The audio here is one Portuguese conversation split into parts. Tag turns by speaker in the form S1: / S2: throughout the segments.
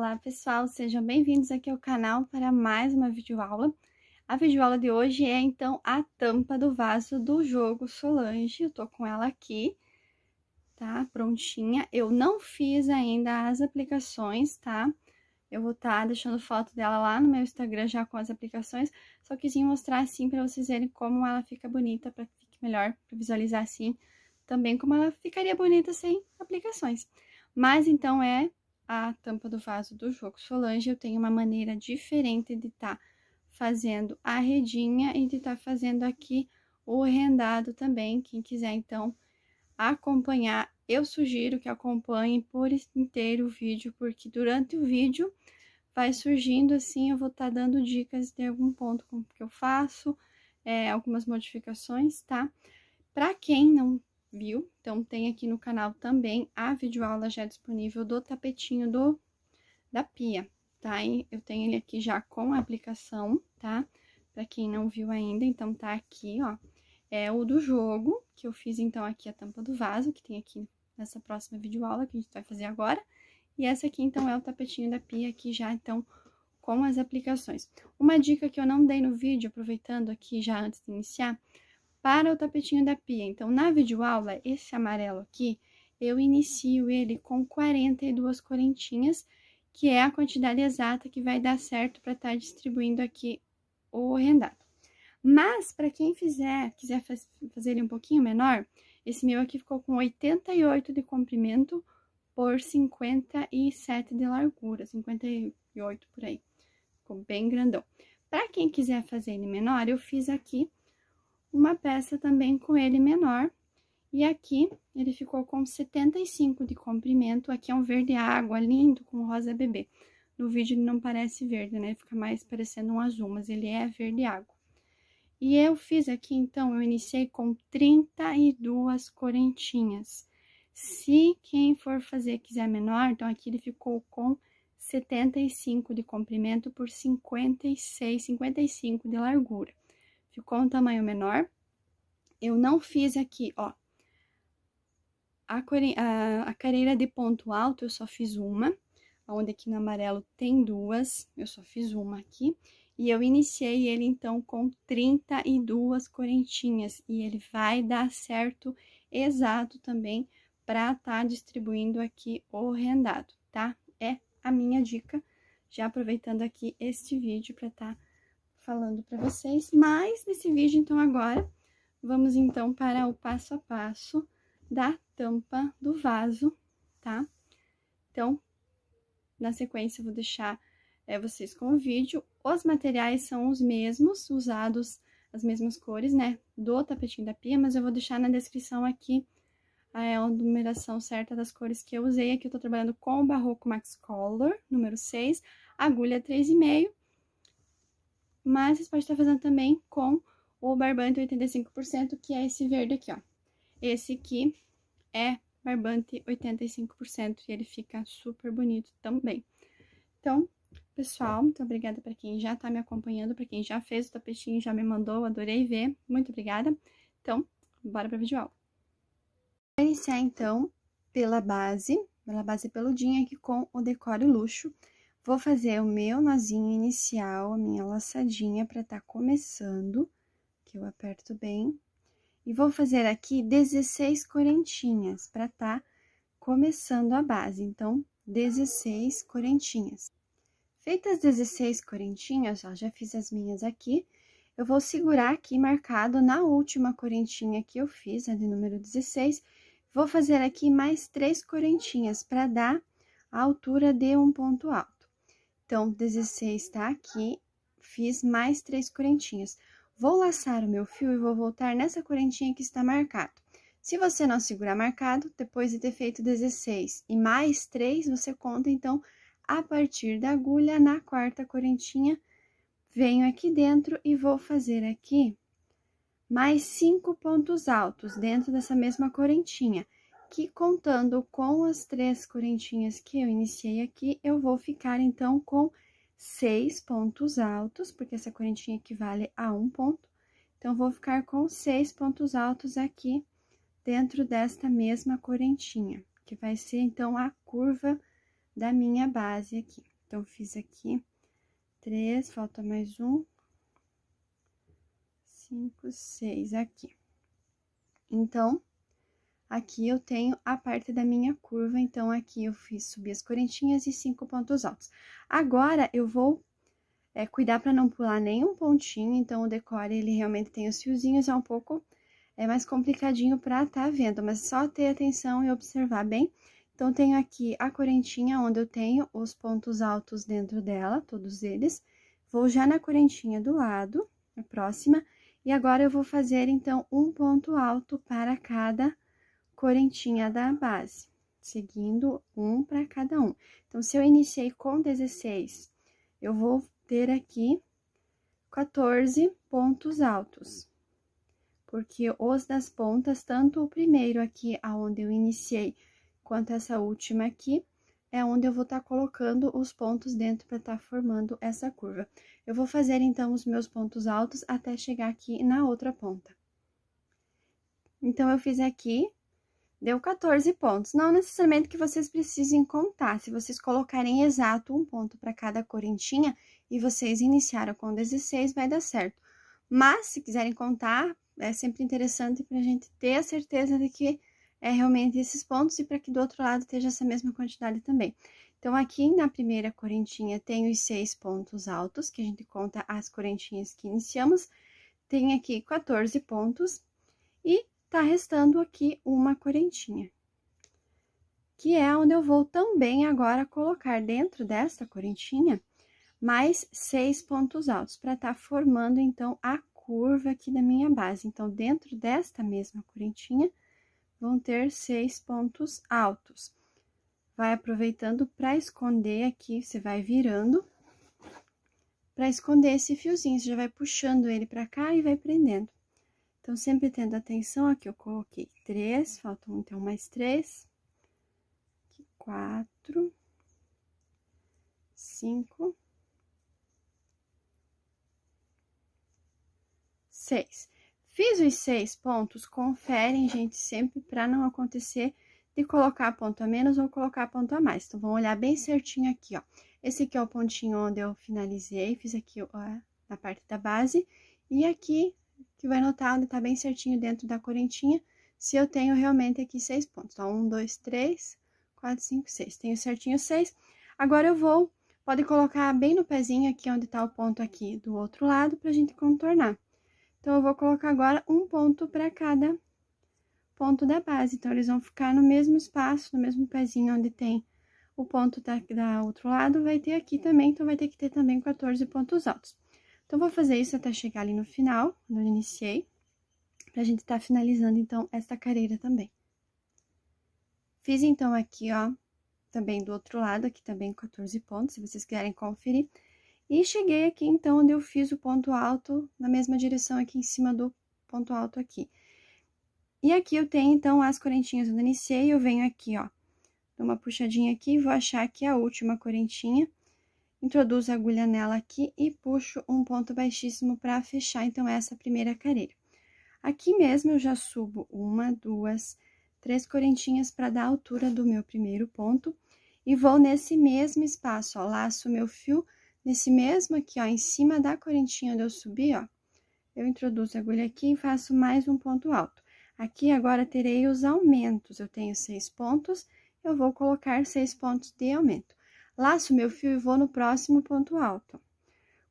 S1: Olá pessoal, sejam bem-vindos aqui ao canal para mais uma videoaula. A videoaula de hoje é então a tampa do vaso do jogo Solange. Eu tô com ela aqui, tá? Prontinha. Eu não fiz ainda as aplicações, tá? Eu vou estar deixando foto dela lá no meu Instagram já com as aplicações. Só quis mostrar assim para vocês verem como ela fica bonita, para que fique melhor para visualizar assim também como ela ficaria bonita sem aplicações. Mas então é a tampa do vaso do jogo Solange. Eu tenho uma maneira diferente de estar fazendo a redinha e de estar fazendo aqui o rendado também. Quem quiser então acompanhar, eu sugiro que acompanhe por inteiro o vídeo, porque durante o vídeo vai surgindo assim, eu vou estar dando dicas de algum ponto que eu faço, algumas modificações, tá? Para quem não viu, então tem aqui no canal também a videoaula já disponível do tapetinho da pia, tá? E eu tenho ele aqui já com a aplicação, tá? Para quem não viu ainda, então tá aqui, ó. É o do jogo, que eu fiz então aqui a tampa do vaso, que tem aqui nessa próxima videoaula que a gente vai fazer agora. E essa aqui, então, é o tapetinho da pia aqui já, então, com as aplicações. Uma dica que eu não dei no vídeo, aproveitando aqui já antes de iniciar, para o tapetinho da pia. Então, na videoaula, esse amarelo aqui, eu inicio ele com 42 correntinhas, que é a quantidade exata que vai dar certo para estar distribuindo aqui o rendado. Mas, para quem quiser fazer ele um pouquinho menor, esse meu aqui ficou com 88 de comprimento por 57 de largura, 58 por aí. Ficou bem grandão. Para quem quiser fazer ele menor, eu fiz aqui uma peça também com ele menor. E aqui, ele ficou com 75 de comprimento. Aqui é um verde água, lindo, com rosa bebê. No vídeo ele não parece verde, né? Fica mais parecendo um azul, mas ele é verde água. E eu fiz aqui, então, eu iniciei com 32 correntinhas. Se quem for fazer quiser menor, então aqui ele ficou com 75 de comprimento por 56, 55 de largura. Ficou um tamanho menor. Eu não fiz aqui, ó, a careira de ponto alto, eu só fiz uma, onde aqui no amarelo tem duas, eu só fiz uma aqui. E eu iniciei ele, então, com 32 correntinhas, e ele vai dar certo exato também para tá distribuindo aqui o rendado, tá? É a minha dica, já aproveitando aqui este vídeo para tá falando para vocês. Mas nesse vídeo, então, agora, vamos então para o passo a passo da tampa do vaso, tá? Então, na sequência, eu vou deixar vocês com o vídeo. Os materiais são os mesmos, usados as mesmas cores, né, do tapetinho da pia, mas eu vou deixar na descrição aqui a numeração certa das cores que eu usei. Aqui eu tô trabalhando com o Barroco Max Color, número 6, agulha 3,5, mas vocês podem estar fazendo também com o barbante 85%, que é esse verde aqui, ó. Esse aqui é barbante 85% e ele fica super bonito também. Então, pessoal, muito obrigada para quem já tá me acompanhando, para quem já fez o tapetinho, já me mandou, adorei ver, muito obrigada. Então, bora pra videoaula. Vou iniciar, então, pela base peludinha aqui com o Decore Luxo. Vou fazer o meu nozinho inicial, a minha laçadinha para tá começando, que eu aperto bem. E vou fazer aqui 16 correntinhas para tá começando a base, então, 16 correntinhas. Feitas 16 correntinhas, ó, já fiz as minhas aqui, eu vou segurar aqui marcado na última correntinha que eu fiz, a de número 16, vou fazer aqui mais 3 correntinhas para dar a altura de um ponto alto. Então, 16 tá aqui, fiz mais 3 correntinhas. Vou laçar o meu fio e vou voltar nessa correntinha que está marcado. Se você não segurar marcado, depois de ter feito 16 e mais 3, você conta, então, a partir da agulha, na quarta correntinha, venho aqui dentro e vou fazer aqui mais 5 pontos altos dentro dessa mesma correntinha, que contando com as 3 correntinhas que eu iniciei aqui, eu vou ficar, então, com 6 pontos altos, porque essa correntinha equivale a 1 ponto. Então, vou ficar com 6 pontos altos aqui dentro desta mesma correntinha, que vai ser, então, a curva da minha base aqui. Então, fiz aqui 3, falta mais um. 5, 6 aqui. Então, aqui eu tenho a parte da minha curva, então, aqui eu subir as correntinhas e 5 pontos altos. Agora, eu vou cuidar para não pular nenhum pontinho, então, o decore, ele realmente tem os fiozinhos, é um pouco mais complicadinho para tá vendo, mas só ter atenção e observar bem. Então, tenho aqui a correntinha, onde eu tenho os pontos altos dentro dela, todos eles. Vou já na correntinha do lado, a próxima, e agora eu vou fazer, então, um ponto alto para cada correntinha da base, seguindo um para cada um. Então, se eu iniciei com 16, eu vou ter aqui 14 pontos altos, porque os das pontas, tanto o primeiro aqui, aonde eu iniciei, quanto essa última aqui, é onde eu vou estar colocando os pontos dentro para estar formando essa curva. Eu vou fazer, então, os meus pontos altos até chegar aqui na outra ponta. Então, eu fiz aqui, deu 14 pontos. Não necessariamente que vocês precisem contar. Se vocês colocarem exato um ponto para cada correntinha e vocês iniciaram com 16, vai dar certo. Mas, se quiserem contar, é sempre interessante para a gente ter a certeza de que é realmente esses pontos e para que do outro lado esteja essa mesma quantidade também. Então, aqui na primeira correntinha tem os 6 pontos altos, que a gente conta as correntinhas que iniciamos. Tem aqui 14 pontos e tá restando aqui uma correntinha, que é onde eu vou também agora colocar dentro desta correntinha mais 6 pontos altos, para estar formando, então, a curva aqui da minha base. Então, dentro desta mesma correntinha, vão ter 6 pontos altos. Vai aproveitando para esconder aqui, você vai virando, para esconder esse fiozinho, você já vai puxando ele para cá e vai prendendo. Então, sempre tendo atenção, aqui eu coloquei 3, faltam então mais 3, aqui 4, 5, 6. Fiz os 6 pontos, conferem, gente, sempre para não acontecer de colocar ponto a menos ou colocar ponto a mais. Então, vamos olhar bem certinho aqui, ó. Esse aqui é o pontinho onde eu finalizei, fiz aqui ó, na parte da base, e aqui, que vai notar onde tá bem certinho dentro da correntinha, se eu tenho realmente aqui 6 pontos. Então, 1, 2, 3, 4, 5, 6. Tenho certinho 6. Agora, eu vou, pode colocar bem no pezinho aqui, onde tá o ponto aqui do outro lado, pra gente contornar. Então, eu vou colocar agora um ponto para cada ponto da base. Então, eles vão ficar no mesmo espaço, no mesmo pezinho onde tem o ponto da outro lado, vai ter aqui também, então vai ter que ter também 14 pontos altos. Então, vou fazer isso até chegar ali no final, quando eu iniciei, pra gente tá finalizando, então, esta carreira também. Fiz, então, aqui, ó, também do outro lado, aqui também 14 pontos, se vocês quiserem conferir. E cheguei aqui, então, onde eu fiz o ponto alto, na mesma direção aqui em cima do ponto alto aqui. E aqui eu tenho, então, as correntinhas onde eu iniciei, eu venho aqui, ó, dou uma puxadinha aqui, vou achar aqui a última correntinha, introduzo a agulha nela aqui e puxo um ponto baixíssimo para fechar, então, essa primeira carreira. Aqui mesmo eu já subo 1, 2, 3 correntinhas para dar a altura do meu primeiro ponto e vou nesse mesmo espaço, ó, laço meu fio nesse mesmo aqui, ó, em cima da correntinha onde eu subi, ó, eu introduzo a agulha aqui e faço mais um ponto alto. Aqui agora terei os aumentos, eu tenho 6 pontos, eu vou colocar 6 pontos de aumento. Laço meu fio e vou no próximo ponto alto.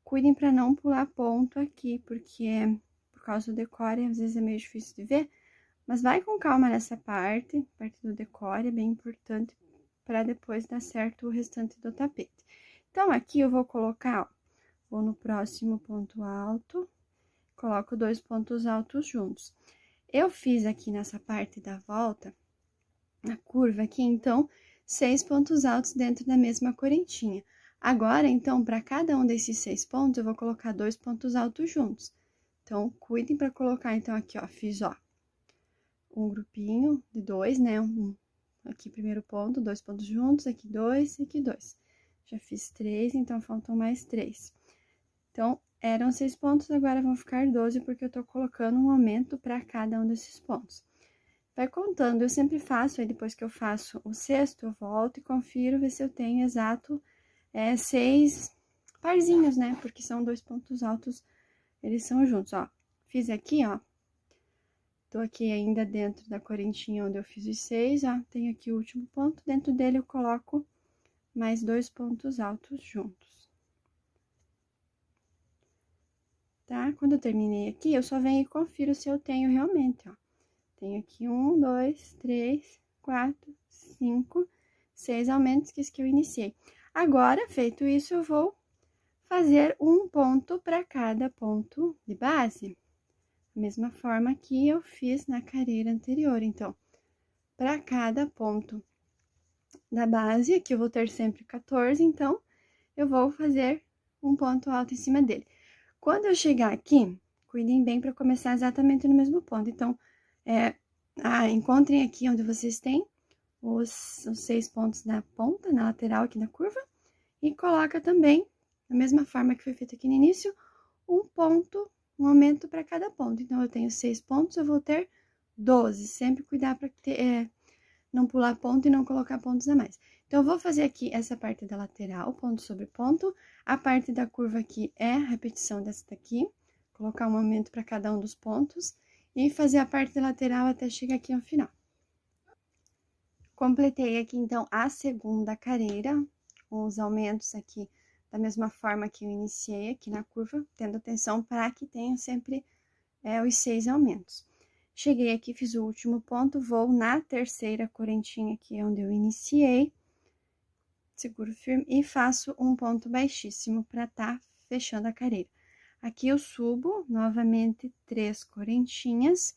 S1: Cuidem para não pular ponto aqui, porque por causa do decore, às vezes é meio difícil de ver, mas vai com calma nessa parte do decore, é bem importante para depois dar certo o restante do tapete. Então, aqui eu vou colocar, ó, vou no próximo ponto alto, coloco 2 pontos altos juntos. Eu fiz aqui nessa parte da volta, na curva aqui, então, 6 pontos altos dentro da mesma correntinha. Agora, então, para cada um desses 6 pontos, eu vou colocar 2 pontos altos juntos. Então, cuidem para colocar, então, aqui, ó, fiz, ó, um grupinho de 2, né, aqui primeiro ponto, 2 pontos juntos, aqui 2, aqui 2. Já fiz 3, então, faltam mais 3. Então, eram 6 pontos, agora vão ficar 12, porque eu tô colocando um aumento para cada um desses pontos. Vai contando, eu sempre faço, aí depois que eu faço o sexto, eu volto e confiro, ver se eu tenho exato 6 parzinhos, né? Porque são 2 pontos altos, eles são juntos, ó. Fiz aqui, ó. Tô aqui ainda dentro da correntinha onde eu fiz os 6, ó. Tenho aqui o último ponto, dentro dele eu coloco mais 2 pontos altos juntos. Tá? Quando eu terminei aqui, eu só venho e confiro se eu tenho realmente, ó. Tenho aqui 1, 2, 3, 4, 5, 6 aumentos, que é isso que eu iniciei. Agora, feito isso, eu vou fazer um ponto para cada ponto de base. Da mesma forma que eu fiz na carreira anterior. Então, para cada ponto da base, aqui eu vou ter sempre 14, então, eu vou fazer um ponto alto em cima dele. Quando eu chegar aqui, cuidem bem para começar exatamente no mesmo ponto. Então, encontrem aqui onde vocês têm os 6 pontos na ponta, na lateral aqui na curva, e coloca também, da mesma forma que foi feito aqui no início, um ponto, um aumento para cada ponto. Então, eu tenho 6 pontos, eu vou ter 12. Sempre cuidar para não pular ponto e não colocar pontos a mais. Então, eu vou fazer aqui essa parte da lateral, ponto sobre ponto. A parte da curva aqui é a repetição dessa daqui. Colocar um aumento para cada um dos pontos. E fazer a parte lateral até chegar aqui ao final. Completei aqui, então, a segunda carreira, com os aumentos aqui da mesma forma que eu iniciei aqui na curva, tendo atenção para que tenham sempre os 6 aumentos. Cheguei aqui, fiz o último ponto, vou na terceira correntinha aqui onde eu iniciei, seguro firme e faço um ponto baixíssimo para tá fechando a carreira. Aqui eu subo novamente 3 correntinhas,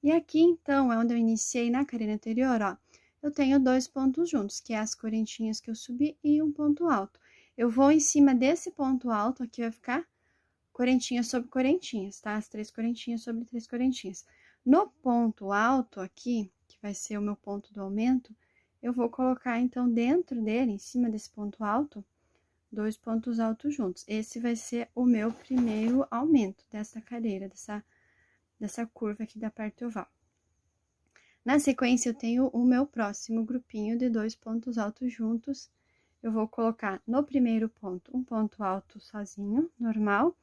S1: e aqui então é onde eu iniciei na carreira anterior, ó. Eu tenho 2 pontos juntos, que é as correntinhas que eu subi e um ponto alto. Eu vou em cima desse ponto alto, aqui vai ficar correntinhas sobre correntinhas, tá? As 3 correntinhas sobre 3 correntinhas. No ponto alto aqui, que vai ser o meu ponto do aumento, eu vou colocar, então, dentro dele, em cima desse ponto alto, 2 pontos altos juntos. Esse vai ser o meu primeiro aumento dessa carreira, dessa curva aqui da parte oval. Na sequência, eu tenho o meu próximo grupinho de 2 pontos altos juntos. Eu vou colocar no primeiro ponto um ponto alto sozinho, normal,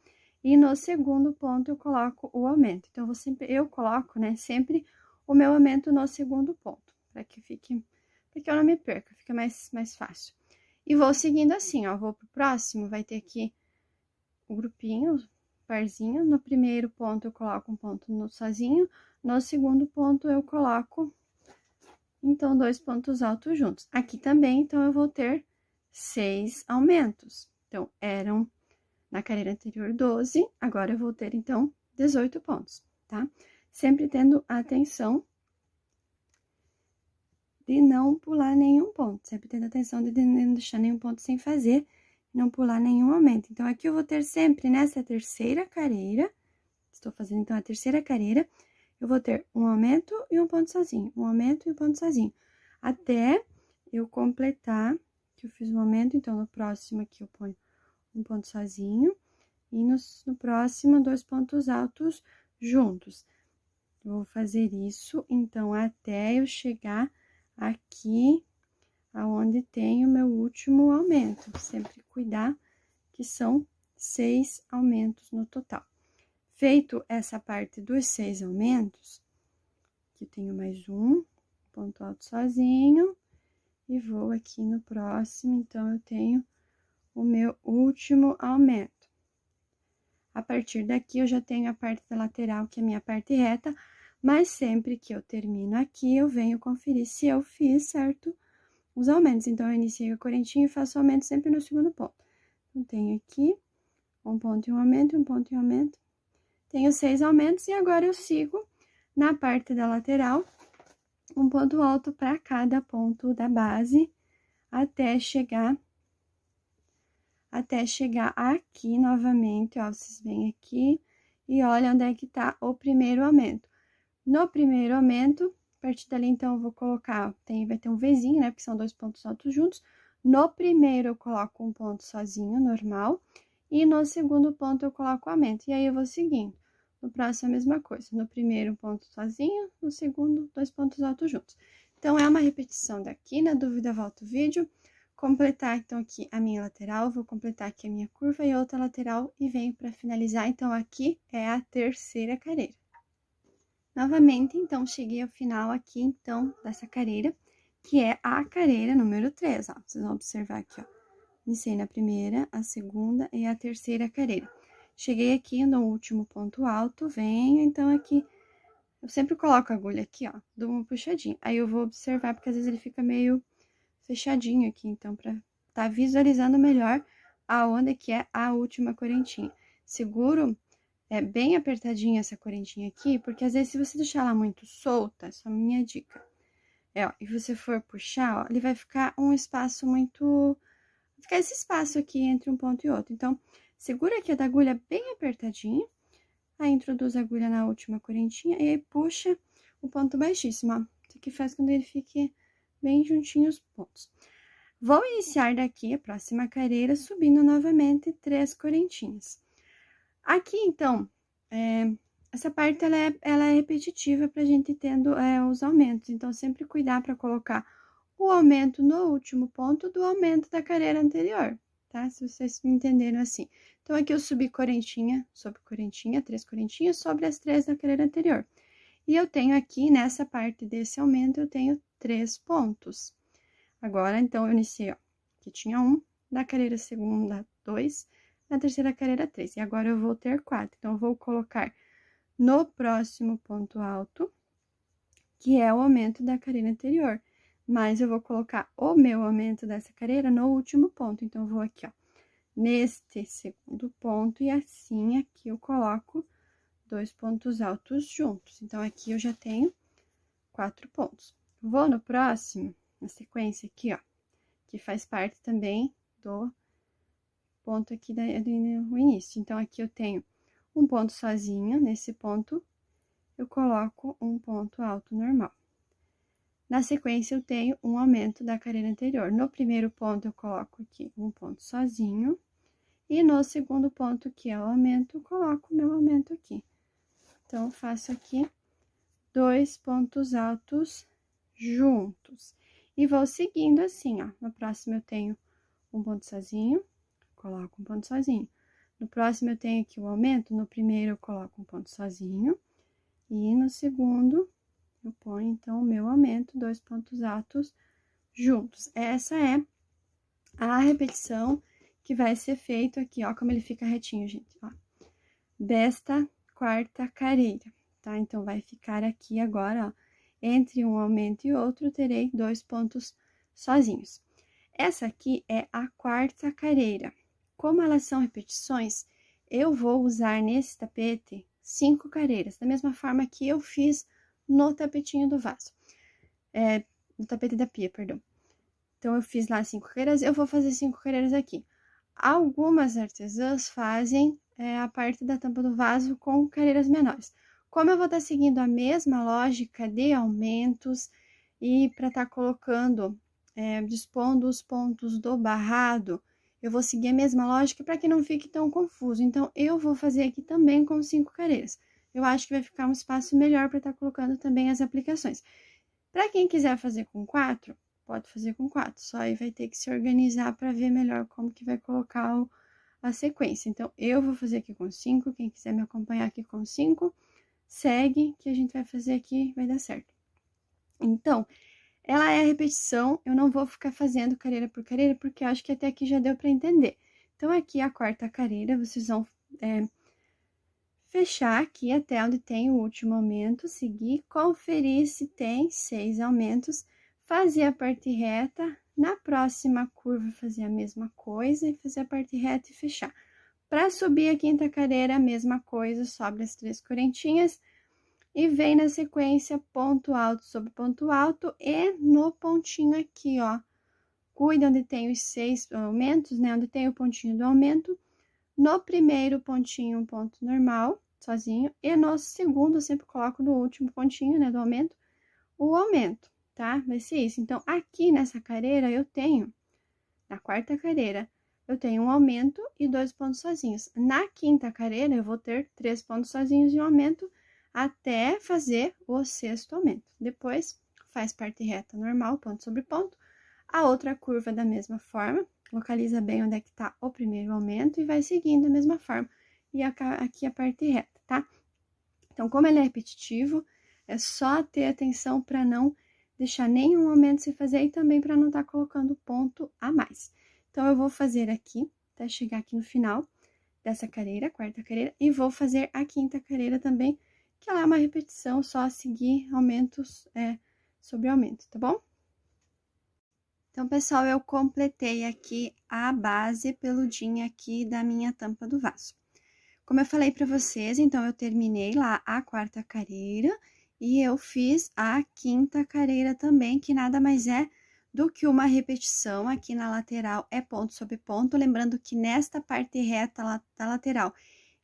S1: e no segundo ponto eu coloco o aumento. Então, eu coloco, né, sempre o meu aumento no segundo ponto, para que eu não me perca, fica mais fácil. E vou seguindo assim, ó, vou pro próximo, vai ter aqui o grupinho, parzinho. No primeiro ponto eu coloco um ponto sozinho, no segundo ponto eu coloco, então, 2 pontos altos juntos. Aqui também, então, eu vou ter 6 aumentos. Então, eram na carreira anterior 12, agora eu vou ter, então, 18 pontos, tá? Sempre tendo atenção de não pular nenhum ponto, sempre tendo atenção de não deixar nenhum ponto sem fazer, não pular nenhum aumento. Então, aqui eu vou ter sempre nessa terceira carreira, estou fazendo, então, a terceira carreira, eu vou ter um aumento e um ponto sozinho, um aumento e um ponto sozinho, até eu completar, que eu fiz um aumento, então, no próximo aqui eu ponho um ponto sozinho, e no próximo, 2 pontos altos juntos. Eu vou fazer isso, então, até eu chegar aqui, aonde tem o meu último aumento. Sempre cuidar que são 6 aumentos no total. Feito essa parte dos 6 aumentos, aqui tenho mais um ponto alto sozinho, e vou aqui no próximo, então, eu tenho o meu último aumento. A partir daqui, eu já tenho a parte da lateral, que é a minha parte reta, mas sempre que eu termino aqui, eu venho conferir se eu fiz certo os aumentos. Então, eu iniciei a correntinha e faço aumento sempre no segundo ponto. Então, tenho aqui um ponto e um aumento, um ponto e um aumento. Tenho 6 aumentos e agora eu sigo na parte da lateral, um ponto alto para cada ponto da base, até chegar aqui novamente, ó, vocês vêm aqui e olha onde é que tá o primeiro aumento. No primeiro aumento, a partir dali, então, eu vou colocar, vai ter um Vzinho, né, porque são 2 pontos altos juntos. No primeiro, eu coloco um ponto sozinho, normal, e no segundo ponto, eu coloco o aumento. E aí, eu vou seguindo. No próximo, a mesma coisa. No primeiro, um ponto sozinho, no segundo, 2 pontos altos juntos. Então, é uma repetição daqui, na dúvida, volta o vídeo. completar, então, aqui a minha lateral, vou completar aqui a minha curva e outra lateral e venho para finalizar. Então, aqui é a terceira carreira. Novamente, então, cheguei ao final aqui, então, dessa carreira, que é a carreira número 3, ó. Vocês vão observar aqui, ó. Iniciei na primeira, a segunda e a terceira carreira. Cheguei aqui no último ponto alto, venho, então, aqui, eu sempre coloco a agulha aqui, ó, dou uma puxadinha. Aí, eu vou observar, porque às vezes ele fica meio fechadinho aqui, então, pra tá visualizando melhor aonde que é a última correntinha. Seguro bem apertadinha essa correntinha aqui, porque às vezes se você deixar ela muito solta, essa é a minha dica. Ó, e você for puxar, ó, ele vai ficar um espaço muito... Vai ficar esse espaço aqui entre um ponto e outro. Então, segura aqui a da agulha bem apertadinha, aí introduz a agulha na última correntinha e aí puxa o ponto baixíssimo, ó. Isso aqui faz com que ele fique bem juntinho os pontos. Vou iniciar daqui a próxima carreira subindo novamente 3 correntinhas. Aqui, então, essa parte, ela é repetitiva pra gente tendo os aumentos. Então, sempre cuidar pra colocar o aumento no último ponto do aumento da carreira anterior, tá? Se vocês me entenderam assim. Então, aqui eu subi correntinha, sobre correntinha, 3 correntinhas, sobre as 3 da carreira anterior. E eu tenho aqui, nessa parte desse aumento, eu tenho 3 pontos. Agora, então, eu iniciei, ó, aqui tinha 1, na carreira segunda, 2, na terceira carreira, 3. E agora, eu vou ter 4. Então, eu vou colocar no próximo ponto alto, que é o aumento da carreira anterior. Mas, eu vou colocar o meu aumento dessa carreira no último ponto. Então, eu vou aqui, ó, neste segundo ponto, e assim, aqui eu coloco 2 pontos altos juntos. Então, aqui eu já tenho 4 pontos. Vou no próximo, na sequência aqui, ó, que faz parte também do ponto aqui do início. Então, aqui eu tenho um ponto sozinho, nesse ponto, eu coloco um ponto alto normal. Na sequência, eu tenho um aumento da carreira anterior. No primeiro ponto, eu coloco aqui um ponto sozinho, e no segundo ponto, que é o aumento, eu coloco o meu aumento aqui. Então, eu faço aqui 2 pontos altos juntos. E vou seguindo assim, ó. No próximo, eu tenho um ponto sozinho, coloco um ponto sozinho. No próximo, eu tenho aqui o aumento, no primeiro, eu coloco um ponto sozinho. E no segundo, eu ponho, então, o meu aumento, 2 pontos altos juntos. Essa é a repetição que vai ser feito aqui, ó, como ele fica retinho, gente, ó. Desta quarta carreira, tá? Então, vai ficar aqui agora, ó, entre um aumento e outro, terei 2 pontos sozinhos. Essa aqui é a quarta carreira. Como elas são repetições, eu vou usar nesse tapete 5 carreiras, da mesma forma que eu fiz no tapetinho do vaso. No tapete da pia, perdão. Então, eu fiz lá 5 carreiras, eu vou fazer 5 carreiras aqui. Algumas artesãs fazem a parte da tampa do vaso com carreiras menores. Como eu vou estar seguindo a mesma lógica de aumentos e para estar colocando, dispondo os pontos do barrado, eu vou seguir a mesma lógica para que não fique tão confuso. Então, eu vou fazer aqui também com 5 carreiras. Eu acho que vai ficar um espaço melhor para estar colocando também as aplicações. Para quem quiser fazer com 4, pode fazer com 4, só aí vai ter que se organizar para ver melhor como que vai colocar a sequência. Então, eu vou fazer aqui com 5, quem quiser me acompanhar aqui com 5, segue que a gente vai fazer aqui, vai dar certo. Então, ela é a repetição, eu não vou ficar fazendo carreira por carreira, porque eu acho que até aqui já deu para entender. Então, aqui a quarta carreira, vocês vão fechar aqui até onde tem o último aumento, seguir, conferir se tem 6 aumentos, fazer a parte reta, na próxima curva fazer a mesma coisa e fazer a parte reta e fechar. Para subir a quinta carreira, a mesma coisa, sobe as 3 correntinhas e vem na sequência ponto alto sobre ponto alto e no pontinho aqui, ó. Cuida onde tem os 6 aumentos, né? Onde tem o pontinho do aumento. No primeiro pontinho, um ponto normal, sozinho. E no segundo, eu sempre coloco no último pontinho, né, do aumento, o aumento, tá? Vai ser isso. Então, aqui nessa carreira, eu tenho, na quarta carreira, eu tenho um aumento e 2 pontos sozinhos. Na quinta carreira, eu vou ter 3 pontos sozinhos e um aumento até fazer o 6º aumento. Depois, faz parte reta normal, ponto sobre ponto. A outra curva da mesma forma, localiza bem onde é que tá o primeiro aumento e vai seguindo da mesma forma. E aqui a parte reta, tá? Então, como ele é repetitivo, é só ter atenção para não deixar nenhum aumento se fazer e também para não estar colocando ponto a mais. Então, eu vou fazer aqui, até chegar aqui no final dessa carreira, quarta carreira, e vou fazer a quinta carreira também, que ela é uma repetição, só seguir aumentos sobre aumento, tá bom? Então, pessoal, eu completei aqui a base peludinha aqui da minha tampa do vaso. Como eu falei para vocês, então, eu terminei lá a quarta carreira e eu fiz a quinta carreira também, que nada mais é do que uma repetição aqui na lateral, é ponto sobre ponto. Lembrando que nesta parte reta da lateral,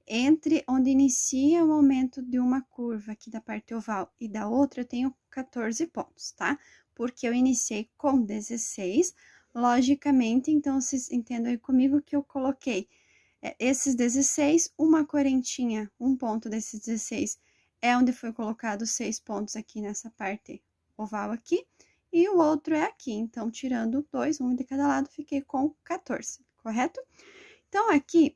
S1: entre onde inicia o aumento de uma curva aqui da parte oval e da outra, eu tenho 14 pontos, tá? Porque eu iniciei com 16, logicamente, então, vocês entendam aí comigo que eu coloquei esses 16, uma correntinha, um ponto desses 16 é onde foi colocado 6 pontos aqui nessa parte oval aqui, e o outro é aqui, então, tirando 2, um de cada lado, fiquei com 14, correto? Então, aqui,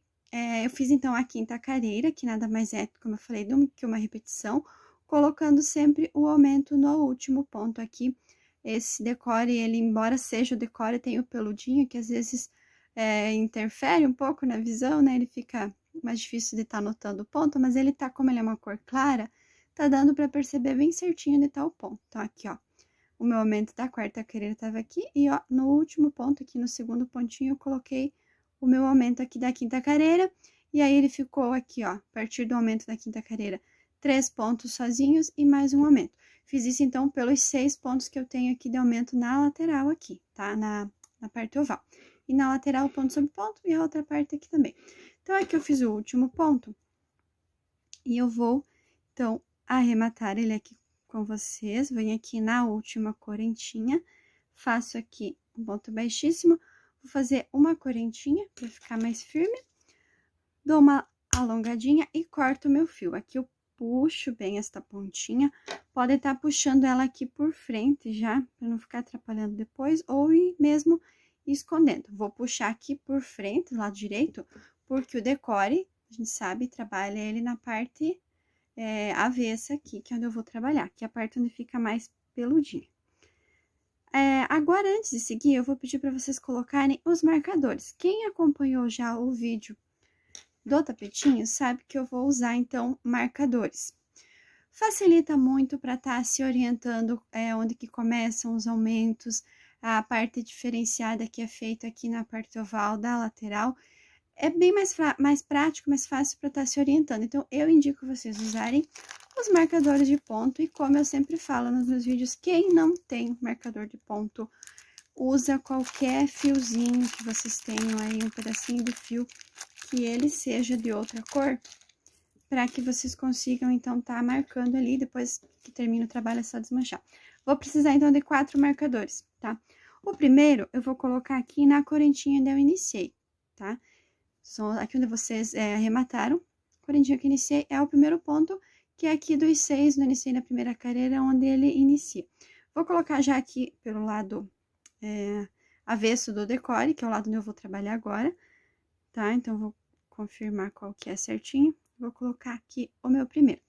S1: eu fiz, então, a quinta carreira, que nada mais é, como eu falei, do que uma repetição, colocando sempre o aumento no último ponto aqui. Esse decore, ele, embora seja o decore, tem o peludinho, que às vezes interfere um pouco na visão, né? Ele fica mais difícil de estar notando o ponto, mas ele tá, como ele é uma cor clara, tá dando para perceber bem certinho onde tá o ponto. Então, aqui, ó, o meu aumento da quarta carreira tava aqui, e, ó, no último ponto, aqui no segundo pontinho, eu coloquei o meu aumento aqui da quinta carreira, e aí ele ficou aqui, ó, a partir do aumento da quinta carreira, 3 pontos sozinhos e mais um aumento. Fiz isso, então, pelos 6 pontos que eu tenho aqui de aumento na lateral aqui, tá? Na parte oval. E na lateral, ponto sobre ponto, e a outra parte aqui também. Então, aqui eu fiz o último ponto, e eu vou, então, arrematar ele aqui com vocês. Venho aqui na última correntinha, faço aqui um ponto baixíssimo, vou fazer uma correntinha para ficar mais firme, dou uma alongadinha e corto o meu fio. Aqui eu puxo bem esta pontinha, pode estar puxando ela aqui por frente já, para não ficar atrapalhando depois, ou ir mesmo escondendo. Vou puxar aqui por frente, do lado direito, porque o decore, a gente sabe, trabalha ele na parte avessa aqui, que é onde eu vou trabalhar, que é a parte onde fica mais peludinho. Agora, antes de seguir, eu vou pedir para vocês colocarem os marcadores. Quem acompanhou já o vídeo do tapetinho sabe que eu vou usar, então, marcadores. Facilita muito para estar se orientando onde que começam os aumentos, a parte diferenciada que é feita aqui na parte oval da lateral. É bem mais prático, mais fácil para estar se orientando. Então, eu indico vocês usarem os marcadores de ponto. E como eu sempre falo nos meus vídeos, quem não tem marcador de ponto, usa qualquer fiozinho que vocês tenham aí, um pedacinho de fio, que ele seja de outra cor, para que vocês consigam, então, tá marcando ali, depois que termina o trabalho é só desmanchar. Vou precisar, então, de 4 marcadores, tá? O primeiro, eu vou colocar aqui na correntinha onde eu iniciei, tá? Aqui onde vocês arremataram, a correntinha que eu iniciei é o primeiro ponto, que é aqui dos 6, onde eu iniciei na primeira carreira, onde ele inicia. Vou colocar já aqui pelo lado avesso do decore, que é o lado onde eu vou trabalhar agora, tá? Então, vou confirmar qual que é certinho. Vou colocar aqui o meu primeiro.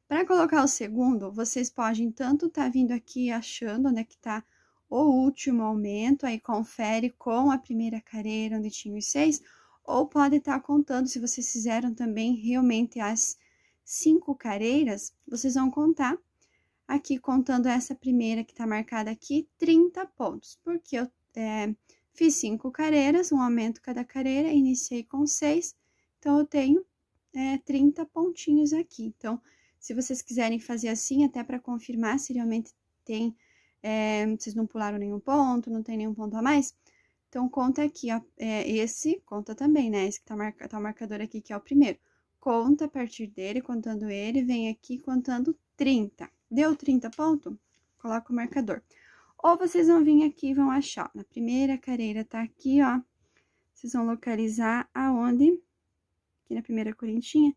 S1: Para colocar o segundo, vocês podem tanto tá vindo aqui achando onde é que tá o último aumento, aí confere com a primeira carreira, onde tinha os 6, ou pode estar contando, se vocês fizeram também realmente as 5 carreiras, vocês vão contar aqui, contando essa primeira que tá marcada aqui, 30 pontos, porque eu fiz 5 carreiras, um aumento cada carreira, iniciei com 6, então eu tenho 30 pontinhos aqui. Então, se vocês quiserem fazer assim, até para confirmar se realmente tem, vocês não pularam nenhum ponto, não tem nenhum ponto a mais, então conta aqui, ó, esse conta também, né? Esse que tá o marcador aqui, que é o primeiro. Conta a partir dele, contando ele, vem aqui contando 30. Deu 30 pontos? Coloca o marcador. Ou vocês vão vir aqui e vão achar, na primeira carreira tá aqui, ó, vocês vão localizar aonde, aqui na primeira correntinha,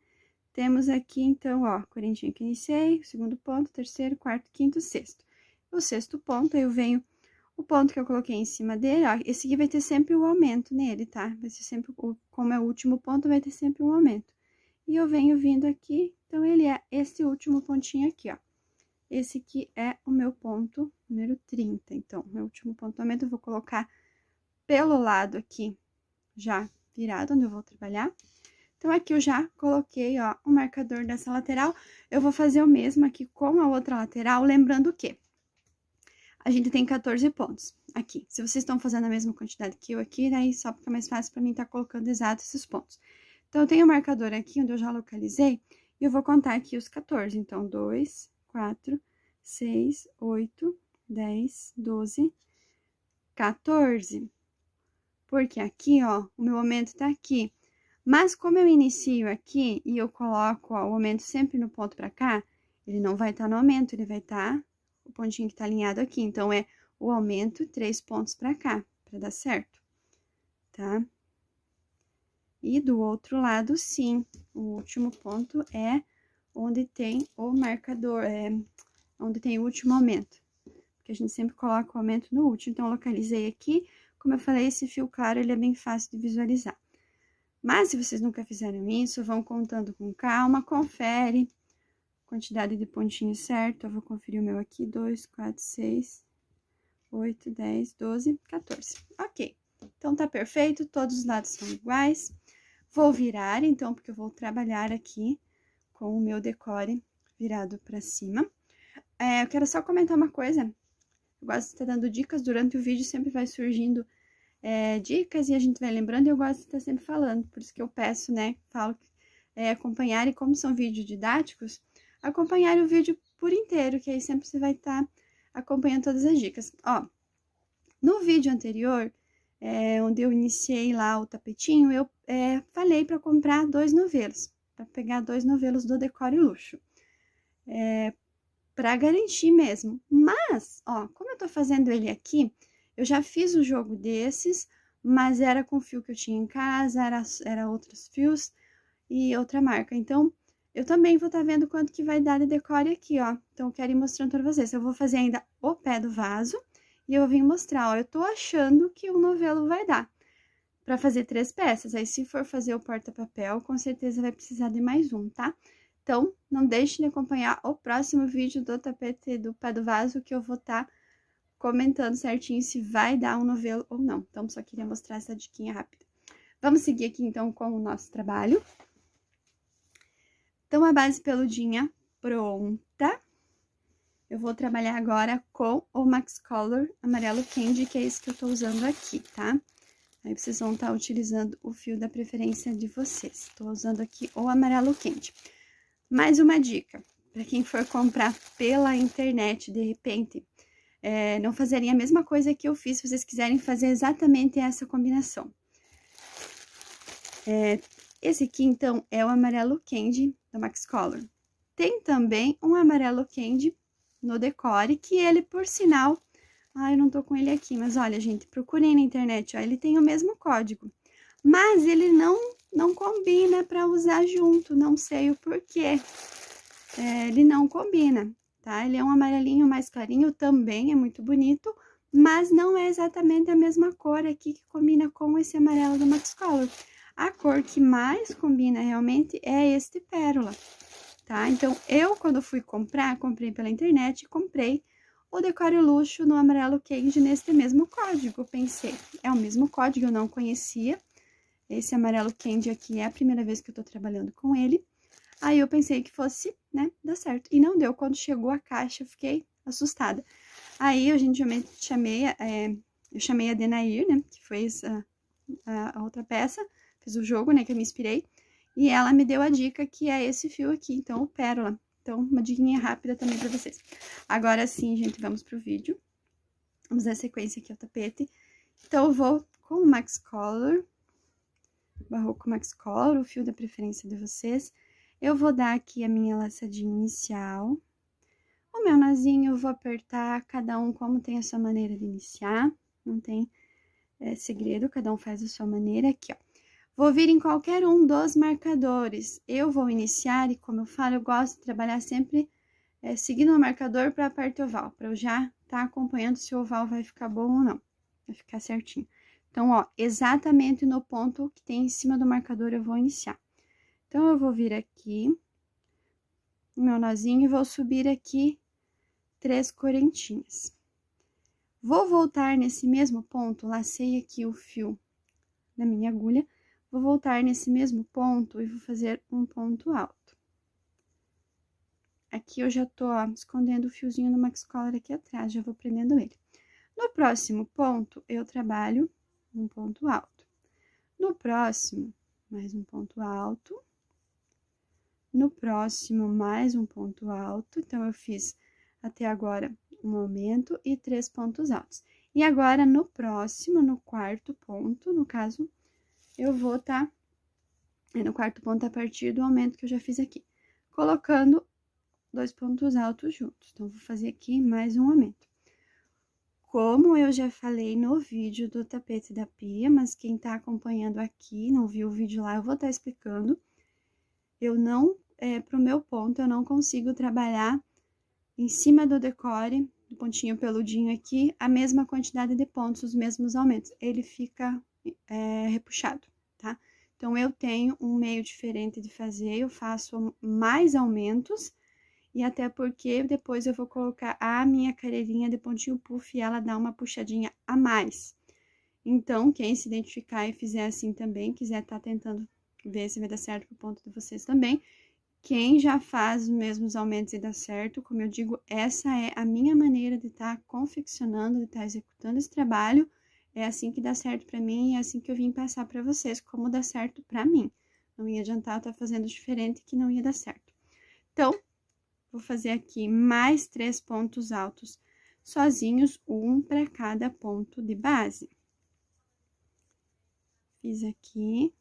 S1: temos aqui, então, ó, correntinha que iniciei, segundo ponto, terceiro, quarto, quinto, sexto. O sexto ponto, eu venho O ponto que eu coloquei em cima dele, ó, esse aqui vai ter sempre o aumento nele, tá? Vai ser sempre, como é o último ponto, vai ter sempre um aumento. E eu venho vindo aqui, então, ele é esse último pontinho aqui, ó. Esse aqui é o meu ponto número 30. Então, meu último pontuamento eu vou colocar pelo lado aqui, já virado, onde eu vou trabalhar. Então, aqui eu já coloquei, ó, o marcador dessa lateral. Eu vou fazer o mesmo aqui com a outra lateral, lembrando que a gente tem 14 pontos aqui. Se vocês estão fazendo a mesma quantidade que eu aqui, daí só fica mais fácil para mim estar colocando exato esses pontos. Então, eu tenho o marcador aqui, onde eu já localizei, e eu vou contar aqui os 14. Então, 2, 4, 6, 8, 10, 12, 14. Porque aqui, ó, o meu aumento tá aqui. Mas como eu inicio aqui e eu coloco, ó, o aumento sempre no ponto pra cá, ele não vai estar no aumento, ele vai estar o pontinho que tá alinhado aqui. Então, é o aumento 3 pontos pra cá, pra dar certo, tá? E do outro lado, sim, o último ponto é onde tem o marcador, onde tem o último aumento. Porque a gente sempre coloca o aumento no último. Então, eu localizei aqui. Como eu falei, esse fio claro, ele é bem fácil de visualizar. Mas, se vocês nunca fizeram isso, vão contando com calma, confere quantidade de pontinhos certo. Eu vou conferir o meu aqui, 2, 4, 6, 8, 10, 12, 14. Ok, então tá perfeito, todos os lados são iguais. Vou virar, então, porque eu vou trabalhar aqui com o meu decore virado pra cima. Eu quero só comentar uma coisa. Eu gosto de estar dando dicas durante o vídeo, sempre vai surgindo dicas e a gente vai lembrando, e eu gosto de estar sempre falando, por isso que eu peço, né, falo acompanhar, e como são vídeos didáticos, acompanhar o vídeo por inteiro, que aí sempre você vai estar acompanhando todas as dicas. Ó, no vídeo anterior, onde eu iniciei lá o tapetinho, eu falei para comprar 2 novelos, para pegar 2 novelos do Decore Luxo, para garantir mesmo. Mas, ó, como eu tô fazendo ele aqui, eu já fiz o jogo desses, mas era com fio que eu tinha em casa, era outros fios e outra marca. Então, eu também vou estar vendo quanto que vai dar de decore aqui, ó. Então, eu quero ir mostrando para vocês. Eu vou fazer ainda o pé do vaso e eu vim mostrar, ó. Eu tô achando que o novelo vai dar para fazer 3 peças. Aí, se for fazer o porta-papel, com certeza vai precisar de mais um, tá? Então, não deixe de acompanhar o próximo vídeo do tapete do pé do vaso, que eu vou estar comentando certinho se vai dar um novelo ou não. Então, só queria mostrar essa diquinha rápida. Vamos seguir aqui, então, com o nosso trabalho. Então, a base peludinha pronta. Eu vou trabalhar agora com o Max Color amarelo Candy, que é esse que eu tô usando aqui, tá? Aí, vocês vão estar utilizando o fio da preferência de vocês. Tô usando aqui o amarelo Candy. Mais uma dica, para quem for comprar pela internet, de repente, não fazerem a mesma coisa que eu fiz, se vocês quiserem fazer exatamente essa combinação. Esse aqui, então, é o amarelo Candy da Max Color. Tem também um amarelo Candy no Decore, que ele, por sinal... eu não tô com ele aqui, mas olha, gente, procurem na internet, ó, ele tem o mesmo código. Mas ele não combina para usar junto, não sei o porquê. Ele não combina, tá? Ele é um amarelinho mais clarinho, também é muito bonito, mas não é exatamente a mesma cor aqui que combina com esse amarelo do Max Color. A cor que mais combina realmente é este pérola, tá? Então, quando fui comprar, comprei pela internet e comprei o Decore Luxo no amarelo Candy neste mesmo código. Eu pensei, é o mesmo código, eu não conhecia. Esse amarelo Candy aqui é a primeira vez que eu tô trabalhando com ele. Aí, eu pensei que fosse, né, dar certo. E não deu. Quando chegou a caixa, eu fiquei assustada. Aí, eu gentilmente chamei a Denair, né, que fez a outra peça, fez o jogo, né, que eu me inspirei. E ela me deu a dica que é esse fio aqui, então, o pérola. Então, uma diquinha rápida também pra vocês. Agora sim, gente, vamos pro vídeo. Vamos dar sequência aqui ao tapete. Então, eu vou com o Max Color, Barroco Max Color, o fio da preferência de vocês. Eu vou dar aqui a minha laçadinha inicial. O meu nozinho eu vou apertar, cada um como tem a sua maneira de iniciar. Não tem segredo, cada um faz a sua maneira. Aqui, ó. Vou vir em qualquer um dos marcadores. Eu vou iniciar e, como eu falo, eu gosto de trabalhar sempre seguindo o marcador para a parte oval, para eu já tá acompanhando se o oval vai ficar bom ou não. Vai ficar certinho. Então, ó, exatamente no ponto que tem em cima do marcador eu vou iniciar. Então, eu vou vir aqui, o meu nozinho, e vou subir aqui 3 correntinhas. Vou voltar nesse mesmo ponto, lacei aqui o fio da minha agulha, vou voltar nesse mesmo ponto e vou fazer um ponto alto. Aqui eu já tô, ó, escondendo o fiozinho no Max Collar aqui atrás, já vou prendendo ele. No próximo ponto, eu trabalho um ponto alto. No próximo, mais um ponto alto. No próximo, mais um ponto alto. Então, eu fiz até agora um aumento e 3 pontos altos. E agora, no próximo, no quarto ponto, no caso, eu vou tá no quarto ponto a partir do aumento que eu já fiz aqui, colocando 2 pontos altos juntos. Então, vou fazer aqui mais um aumento. Como eu já falei no vídeo do tapete da pia, mas quem tá acompanhando aqui, não viu o vídeo lá, eu vou estar explicando. Eu não, pro meu ponto, eu não consigo trabalhar em cima do decore, do pontinho peludinho aqui, a mesma quantidade de pontos, os mesmos aumentos. Ele fica repuxado, tá? Então, eu tenho um meio diferente de fazer, eu faço mais aumentos, e até porque depois eu vou colocar a minha carreirinha de pontinho puff e ela dá uma puxadinha a mais. Então, quem se identificar e fizer assim também, quiser tá tentando ver se vai dar certo pro ponto de vocês também, quem já faz os mesmos aumentos e dá certo, como eu digo, essa é a minha maneira de estar confeccionando, de estar executando esse trabalho. É assim que dá certo pra mim e é assim que eu vim passar pra vocês, como dá certo pra mim. Não ia adiantar eu estar fazendo diferente que não ia dar certo. Então, vou fazer aqui mais 3 pontos altos sozinhos, um para cada ponto de base. Fiz aqui.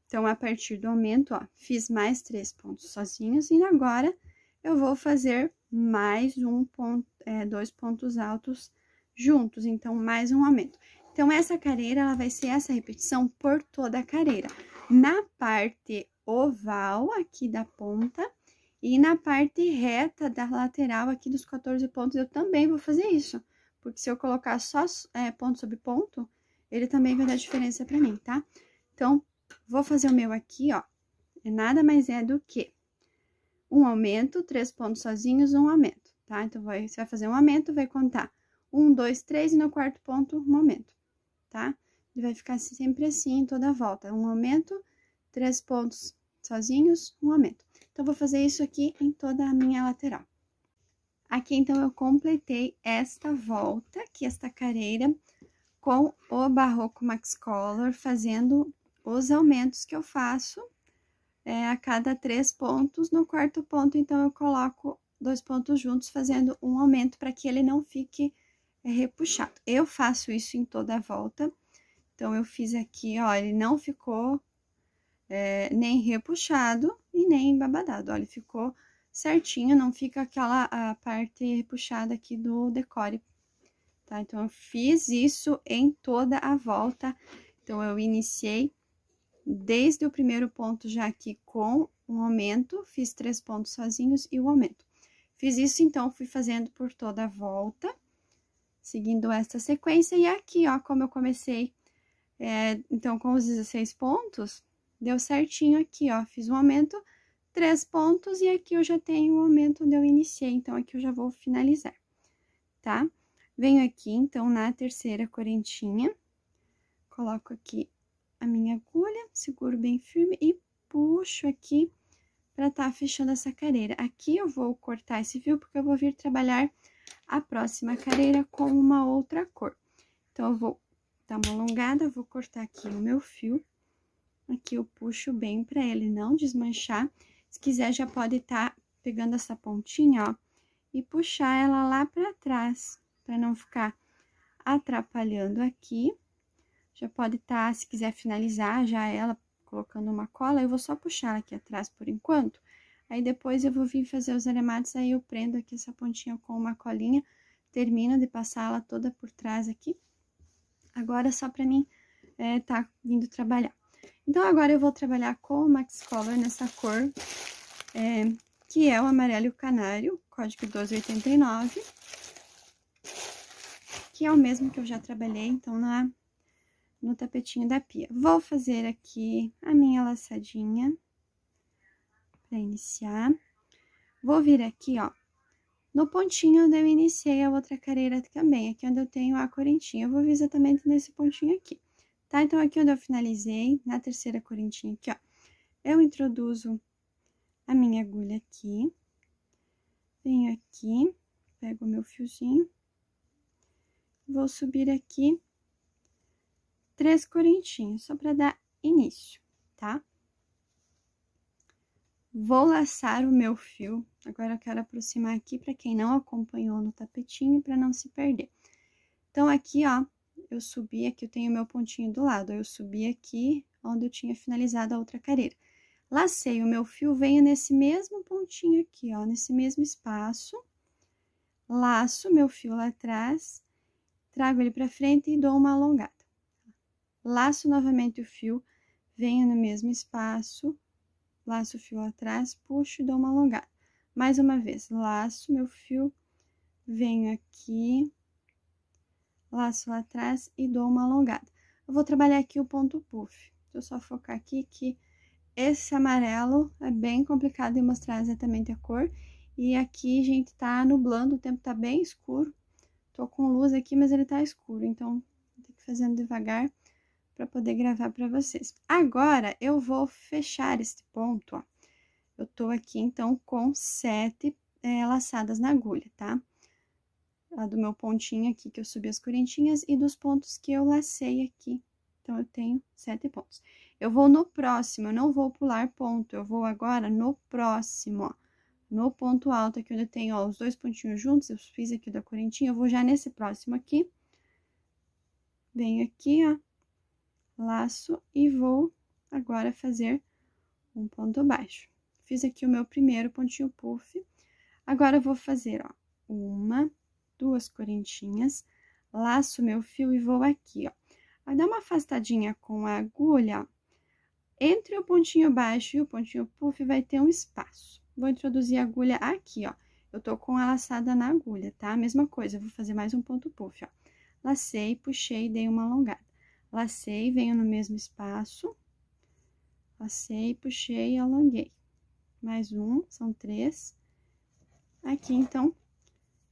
S1: Então, a partir do aumento, ó, fiz mais 3 pontos sozinhos e agora eu vou fazer mais 2 pontos altos juntos, então, mais um aumento. Então, essa carreira, ela vai ser essa repetição por toda a carreira. Na parte oval aqui da ponta e na parte reta da lateral aqui dos 14 pontos, eu também vou fazer isso. Porque se eu colocar só ponto sobre ponto, ele também vai dar diferença pra mim, tá? Então, vou fazer o meu aqui, ó, nada mais é do que um aumento, 3 pontos sozinhos, um aumento, tá? Então, você vai fazer um aumento, vai contar 1, 2, 3 e no quarto ponto, um aumento, tá? Ele vai ficar sempre assim em toda a volta, um aumento, 3 pontos sozinhos, um aumento. Então, vou fazer isso aqui em toda a minha lateral. Aqui, então, eu completei esta volta, aqui, esta carreira, com o Barroco Max Collar, fazendo os aumentos que eu faço a cada 3 pontos. No quarto ponto, então, eu coloco 2 pontos juntos, fazendo um aumento para que ele não fique repuxado. Eu faço isso em toda a volta. Então, eu fiz aqui, ó, ele não ficou nem repuxado e nem embabadado, ó, ele ficou certinho, não fica aquela a parte repuxada aqui do decore, tá? Então, eu fiz isso em toda a volta. Então, eu iniciei desde o primeiro ponto já aqui com um aumento, fiz 3 pontos sozinhos e o aumento. Fiz isso, então, fui fazendo por toda a volta, seguindo essa sequência. E aqui, ó, como eu comecei, então, com os 16 pontos, deu certinho aqui, ó, fiz um aumento, 3 pontos, e aqui eu já tenho o aumento onde eu iniciei, então, aqui eu já vou finalizar, tá? Venho aqui, então, na terceira correntinha, coloco aqui a minha agulha, seguro bem firme e puxo aqui pra tá fechando essa carreira. Aqui eu vou cortar esse fio, porque eu vou vir trabalhar a próxima carreira com uma outra cor. Então, eu vou dar uma alongada, vou cortar aqui o meu fio. Aqui eu puxo bem pra ele não desmanchar. Se quiser, já pode tá pegando essa pontinha, ó, e puxar ela lá pra trás, pra não ficar atrapalhando aqui. Já pode tá, se quiser finalizar já ela colocando uma cola, eu vou só puxar ela aqui atrás por enquanto. Aí depois eu vou vir fazer os arremates, aí eu prendo aqui essa pontinha com uma colinha, termino de passar ela toda por trás aqui. Agora, só pra mim tá vindo trabalhar. Então, agora eu vou trabalhar com o Max Collar nessa cor que é o amarelo e o canário, código 1289, que é o mesmo que eu já trabalhei, então, no tapetinho da pia. Vou fazer aqui a minha laçadinha para iniciar. Vou vir aqui, ó, no pontinho onde eu iniciei a outra carreira também, aqui onde eu tenho a correntinha. Eu vou vir exatamente nesse pontinho aqui, tá? Então, aqui onde eu finalizei, na terceira correntinha aqui, ó, eu introduzo a minha agulha aqui, venho aqui, pego o meu fiozinho, vou subir aqui 3 correntinhas, só para dar início, tá? Vou laçar o meu fio, agora eu quero aproximar aqui para quem não acompanhou no tapetinho, para não se perder. Então, aqui, ó, eu subi, aqui eu tenho o meu pontinho do lado, eu subi aqui onde eu tinha finalizado a outra carreira. Lacei o meu fio, venho nesse mesmo pontinho aqui, ó, nesse mesmo espaço, laço o meu fio lá atrás, trago ele pra frente e dou uma alongada. Laço novamente o fio, venho no mesmo espaço, laço o fio lá atrás, puxo e dou uma alongada. Mais uma vez, laço meu fio, venho aqui, laço lá atrás e dou uma alongada. Eu vou trabalhar aqui o ponto puff. Deixa eu só focar aqui que esse amarelo é bem complicado de mostrar exatamente a cor. E aqui, gente, tá nublando, o tempo tá bem escuro. Tô com luz aqui, mas ele tá escuro, então vou ter que ir fazendo devagar para poder gravar para vocês. Agora, eu vou fechar este ponto, ó. Eu tô aqui, então, com 7 laçadas na agulha, tá? A do meu pontinho aqui, que eu subi as correntinhas, e dos pontos que eu lacei aqui. Então, eu tenho 7 pontos. Eu vou no próximo, eu não vou pular ponto, eu vou agora no próximo, ó. No ponto alto aqui, onde eu tenho, ó, os 2 pontinhos juntos, eu fiz aqui da correntinha, eu vou já nesse próximo aqui. Venho aqui, ó, laço e vou agora fazer um ponto baixo. Fiz aqui o meu primeiro pontinho puff. Agora, eu vou fazer, ó, 1, 2 correntinhas, laço meu fio e vou aqui, ó. Vai dar uma afastadinha com a agulha, ó. Entre o pontinho baixo e o pontinho puff vai ter um espaço. Vou introduzir a agulha aqui, ó. Eu tô com a laçada na agulha, tá? Mesma coisa, eu vou fazer mais um ponto puff, ó. Lacei, puxei, dei uma alongada. Lacei, venho no mesmo espaço. Lacei, puxei e alonguei. Mais um, são 3. Aqui, então,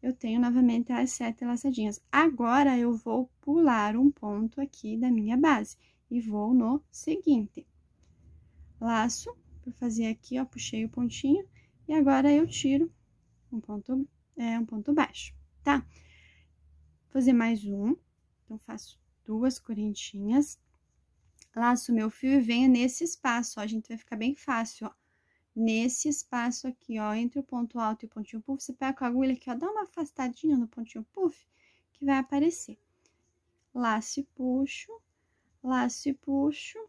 S1: eu tenho novamente as 7 laçadinhas. Agora, eu vou pular um ponto aqui da minha base e vou no seguinte. Laço, por fazer aqui, ó, puxei o pontinho e agora eu tiro um ponto baixo, tá? Vou fazer mais um, então, faço 2 correntinhas, laço meu fio e venho nesse espaço, ó, gente, vai ficar bem fácil, ó. Nesse espaço aqui, ó, entre o ponto alto e o pontinho puff, você pega com a agulha aqui, ó, dá uma afastadinha no pontinho puff, que vai aparecer. Laço e puxo, laço e puxo,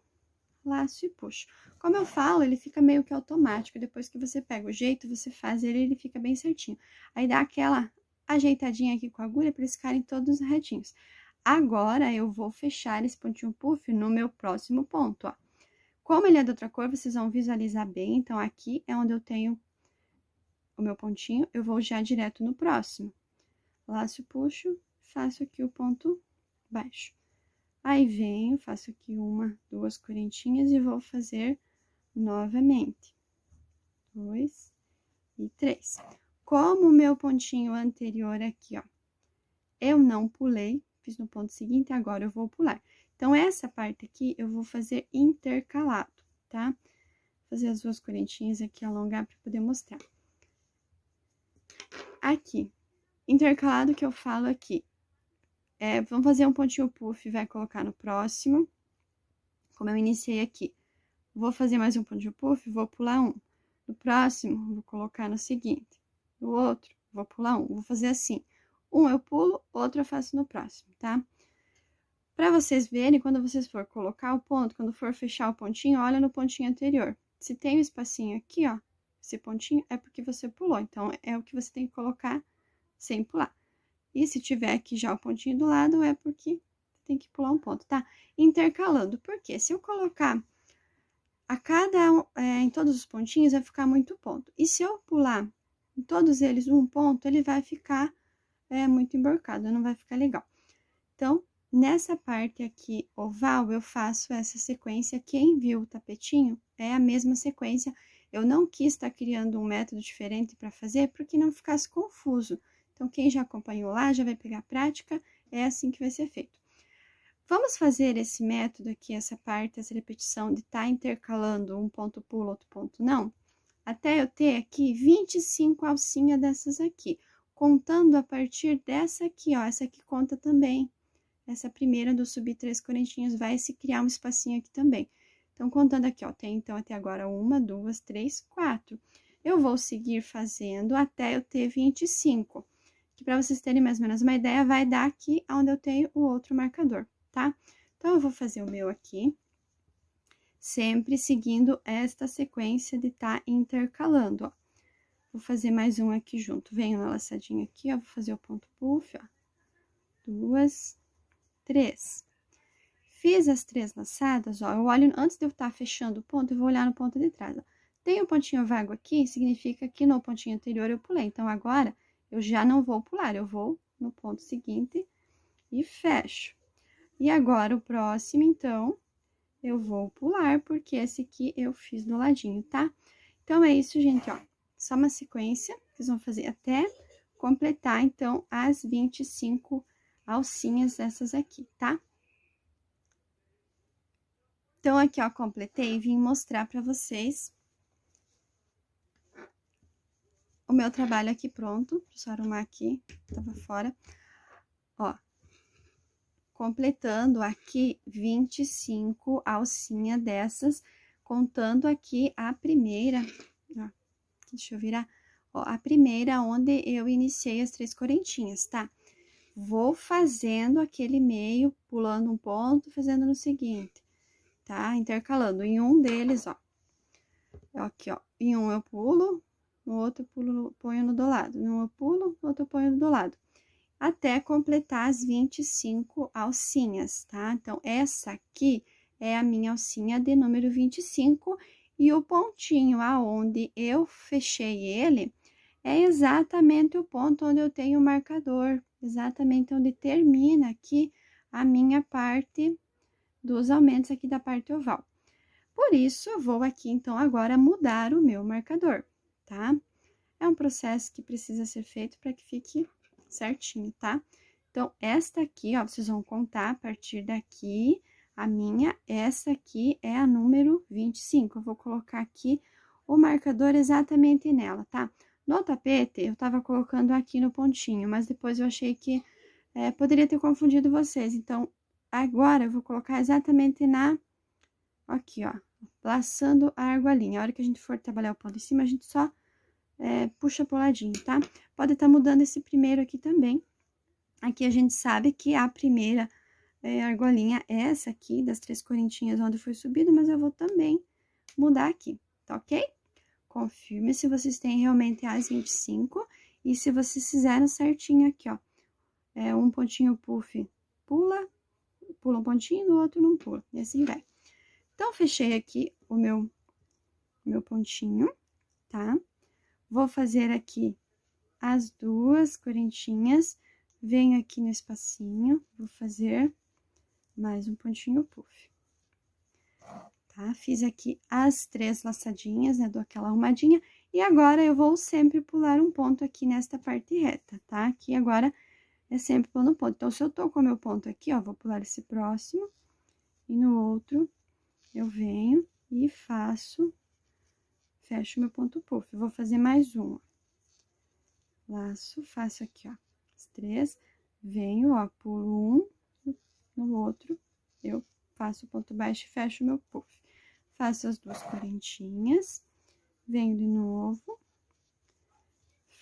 S1: laço e puxo. Como eu falo, ele fica meio que automático, depois que você pega o jeito, você faz ele, ele fica bem certinho. Aí, dá aquela ajeitadinha aqui com a agulha, para eles ficarem todos retinhos. Agora, eu vou fechar esse pontinho puff no meu próximo ponto, ó. Como ele é de outra cor, vocês vão visualizar bem, então, aqui é onde eu tenho o meu pontinho, eu vou já direto no próximo. Laço, puxo, faço aqui o ponto baixo. Aí, venho, faço aqui 1, 2 correntinhas e vou fazer novamente. 2 e 3. Como o meu pontinho anterior aqui, ó, eu não pulei, fiz no ponto seguinte, agora eu vou pular. Então, essa parte aqui eu vou fazer intercalado, tá? Vou fazer as 2 correntinhas aqui, alongar para poder mostrar. Aqui, intercalado que eu falo aqui, vamos fazer um pontinho puff, vai colocar no próximo, como eu iniciei aqui. Vou fazer mais um pontinho puff, vou pular um. No próximo, vou colocar no seguinte. No outro, vou pular um. Vou fazer assim. Um eu pulo, outro eu faço no próximo, tá? Pra vocês verem, quando vocês for colocar o ponto, quando for fechar o pontinho, olha no pontinho anterior. Se tem um espacinho aqui, ó, esse pontinho, é porque você pulou. Então, é o que você tem que colocar sem pular. E se tiver aqui já o pontinho do lado, é porque tem que pular um ponto, tá? Intercalando. Por quê? Se eu colocar em todos os pontinhos vai ficar muito ponto. E se eu pular em todos eles um ponto, ele vai ficar muito emborcado, não vai ficar legal. Então, nessa parte aqui oval, eu faço essa sequência. Quem viu o tapetinho é a mesma sequência. Eu não quis estar criando um método diferente para fazer, porque não ficasse confuso. Então, quem já acompanhou lá, já vai pegar a prática, é assim que vai ser feito. Vamos fazer esse método aqui, essa parte, essa repetição de estar intercalando um ponto pulo, outro ponto não, até eu ter aqui 25 alcinhas dessas aqui, contando a partir dessa aqui, ó, essa aqui conta também. Essa primeira do subir 3 correntinhas vai se criar um espacinho aqui também. Então, contando aqui, ó, tem então até agora 1, 2, 3, 4. Eu vou seguir fazendo até eu ter 25. Que para vocês terem mais ou menos uma ideia, vai dar aqui onde eu tenho o outro marcador, tá? Então, eu vou fazer o meu aqui, sempre seguindo esta sequência de estar intercalando, ó. Vou fazer mais um aqui junto. Venho na laçadinha aqui, ó, vou fazer o ponto puff, ó. 2, 3. Fiz as 3 laçadas, ó, eu olho, antes de eu estar fechando o ponto, eu vou olhar no ponto de trás, ó. Tem um pontinho vago aqui, significa que no pontinho anterior eu pulei. Então, agora, eu já não vou pular, eu vou no ponto seguinte e fecho. E agora, o próximo, então, eu vou pular, porque esse aqui eu fiz do ladinho, tá? Então, é isso, gente, ó. Só uma sequência, vocês vão fazer até completar, então, as 25 alcinhas dessas aqui, tá? Então, aqui, ó, completei e vim mostrar pra vocês o meu trabalho aqui pronto. Deixa eu arrumar aqui, tava fora. Ó, completando aqui 25 alcinha dessas, contando aqui a primeira, ó, deixa eu virar, ó, a primeira onde eu iniciei as 3 correntinhas, tá? Vou fazendo aquele meio, pulando um ponto, fazendo no seguinte, tá? Intercalando em um deles, ó. Aqui, ó, em um eu pulo, no outro eu pulo, ponho no do lado. No eu pulo, no outro eu ponho no do lado. Até completar as 25 alcinhas, tá? Então, essa aqui é a minha alcinha de número 25 e o pontinho aonde eu fechei ele é exatamente o ponto onde eu tenho o marcador, exatamente onde termina aqui a minha parte dos aumentos aqui da parte oval. Por isso, eu vou aqui, então, agora mudar o meu marcador, tá? É um processo que precisa ser feito para que fique certinho, tá? Então, esta aqui, ó, vocês vão contar a partir daqui, a minha, essa aqui é a número 25. Eu vou colocar aqui o marcador exatamente nela, tá? No tapete, eu tava colocando aqui no pontinho, mas depois eu achei que poderia ter confundido vocês. Então, agora eu vou colocar exatamente aqui, ó, laçando a argolinha. A hora que a gente for trabalhar o ponto em cima, a gente só puxa pro ladinho, tá? Pode estar mudando esse primeiro aqui também. Aqui a gente sabe que a primeira argolinha é essa aqui, das 3 correntinhas onde foi subido, mas eu vou também mudar aqui, tá ok? Confirme se vocês têm realmente as 25 e se vocês fizeram certinho aqui, ó. Um pontinho puff pula um pontinho, no outro não pula, e assim vai. Então, fechei aqui o meu pontinho, tá? Vou fazer aqui as 2 correntinhas, venho aqui no espacinho, vou fazer mais um pontinho puff, tá? Fiz aqui as 3 laçadinhas, né? Dou aquela arrumadinha, e agora eu vou sempre pular um ponto aqui nesta parte reta, tá? Aqui agora é sempre pulando ponto. Então, se eu tô com o meu ponto aqui, ó, vou pular esse próximo, e no outro eu venho e fecho meu ponto puff. Eu vou fazer mais um, ó. Laço, faço aqui, ó, as 3, venho, ó, pulo um, no outro, eu faço o ponto baixo e fecho meu puff. Faço as 2 correntinhas, venho de novo,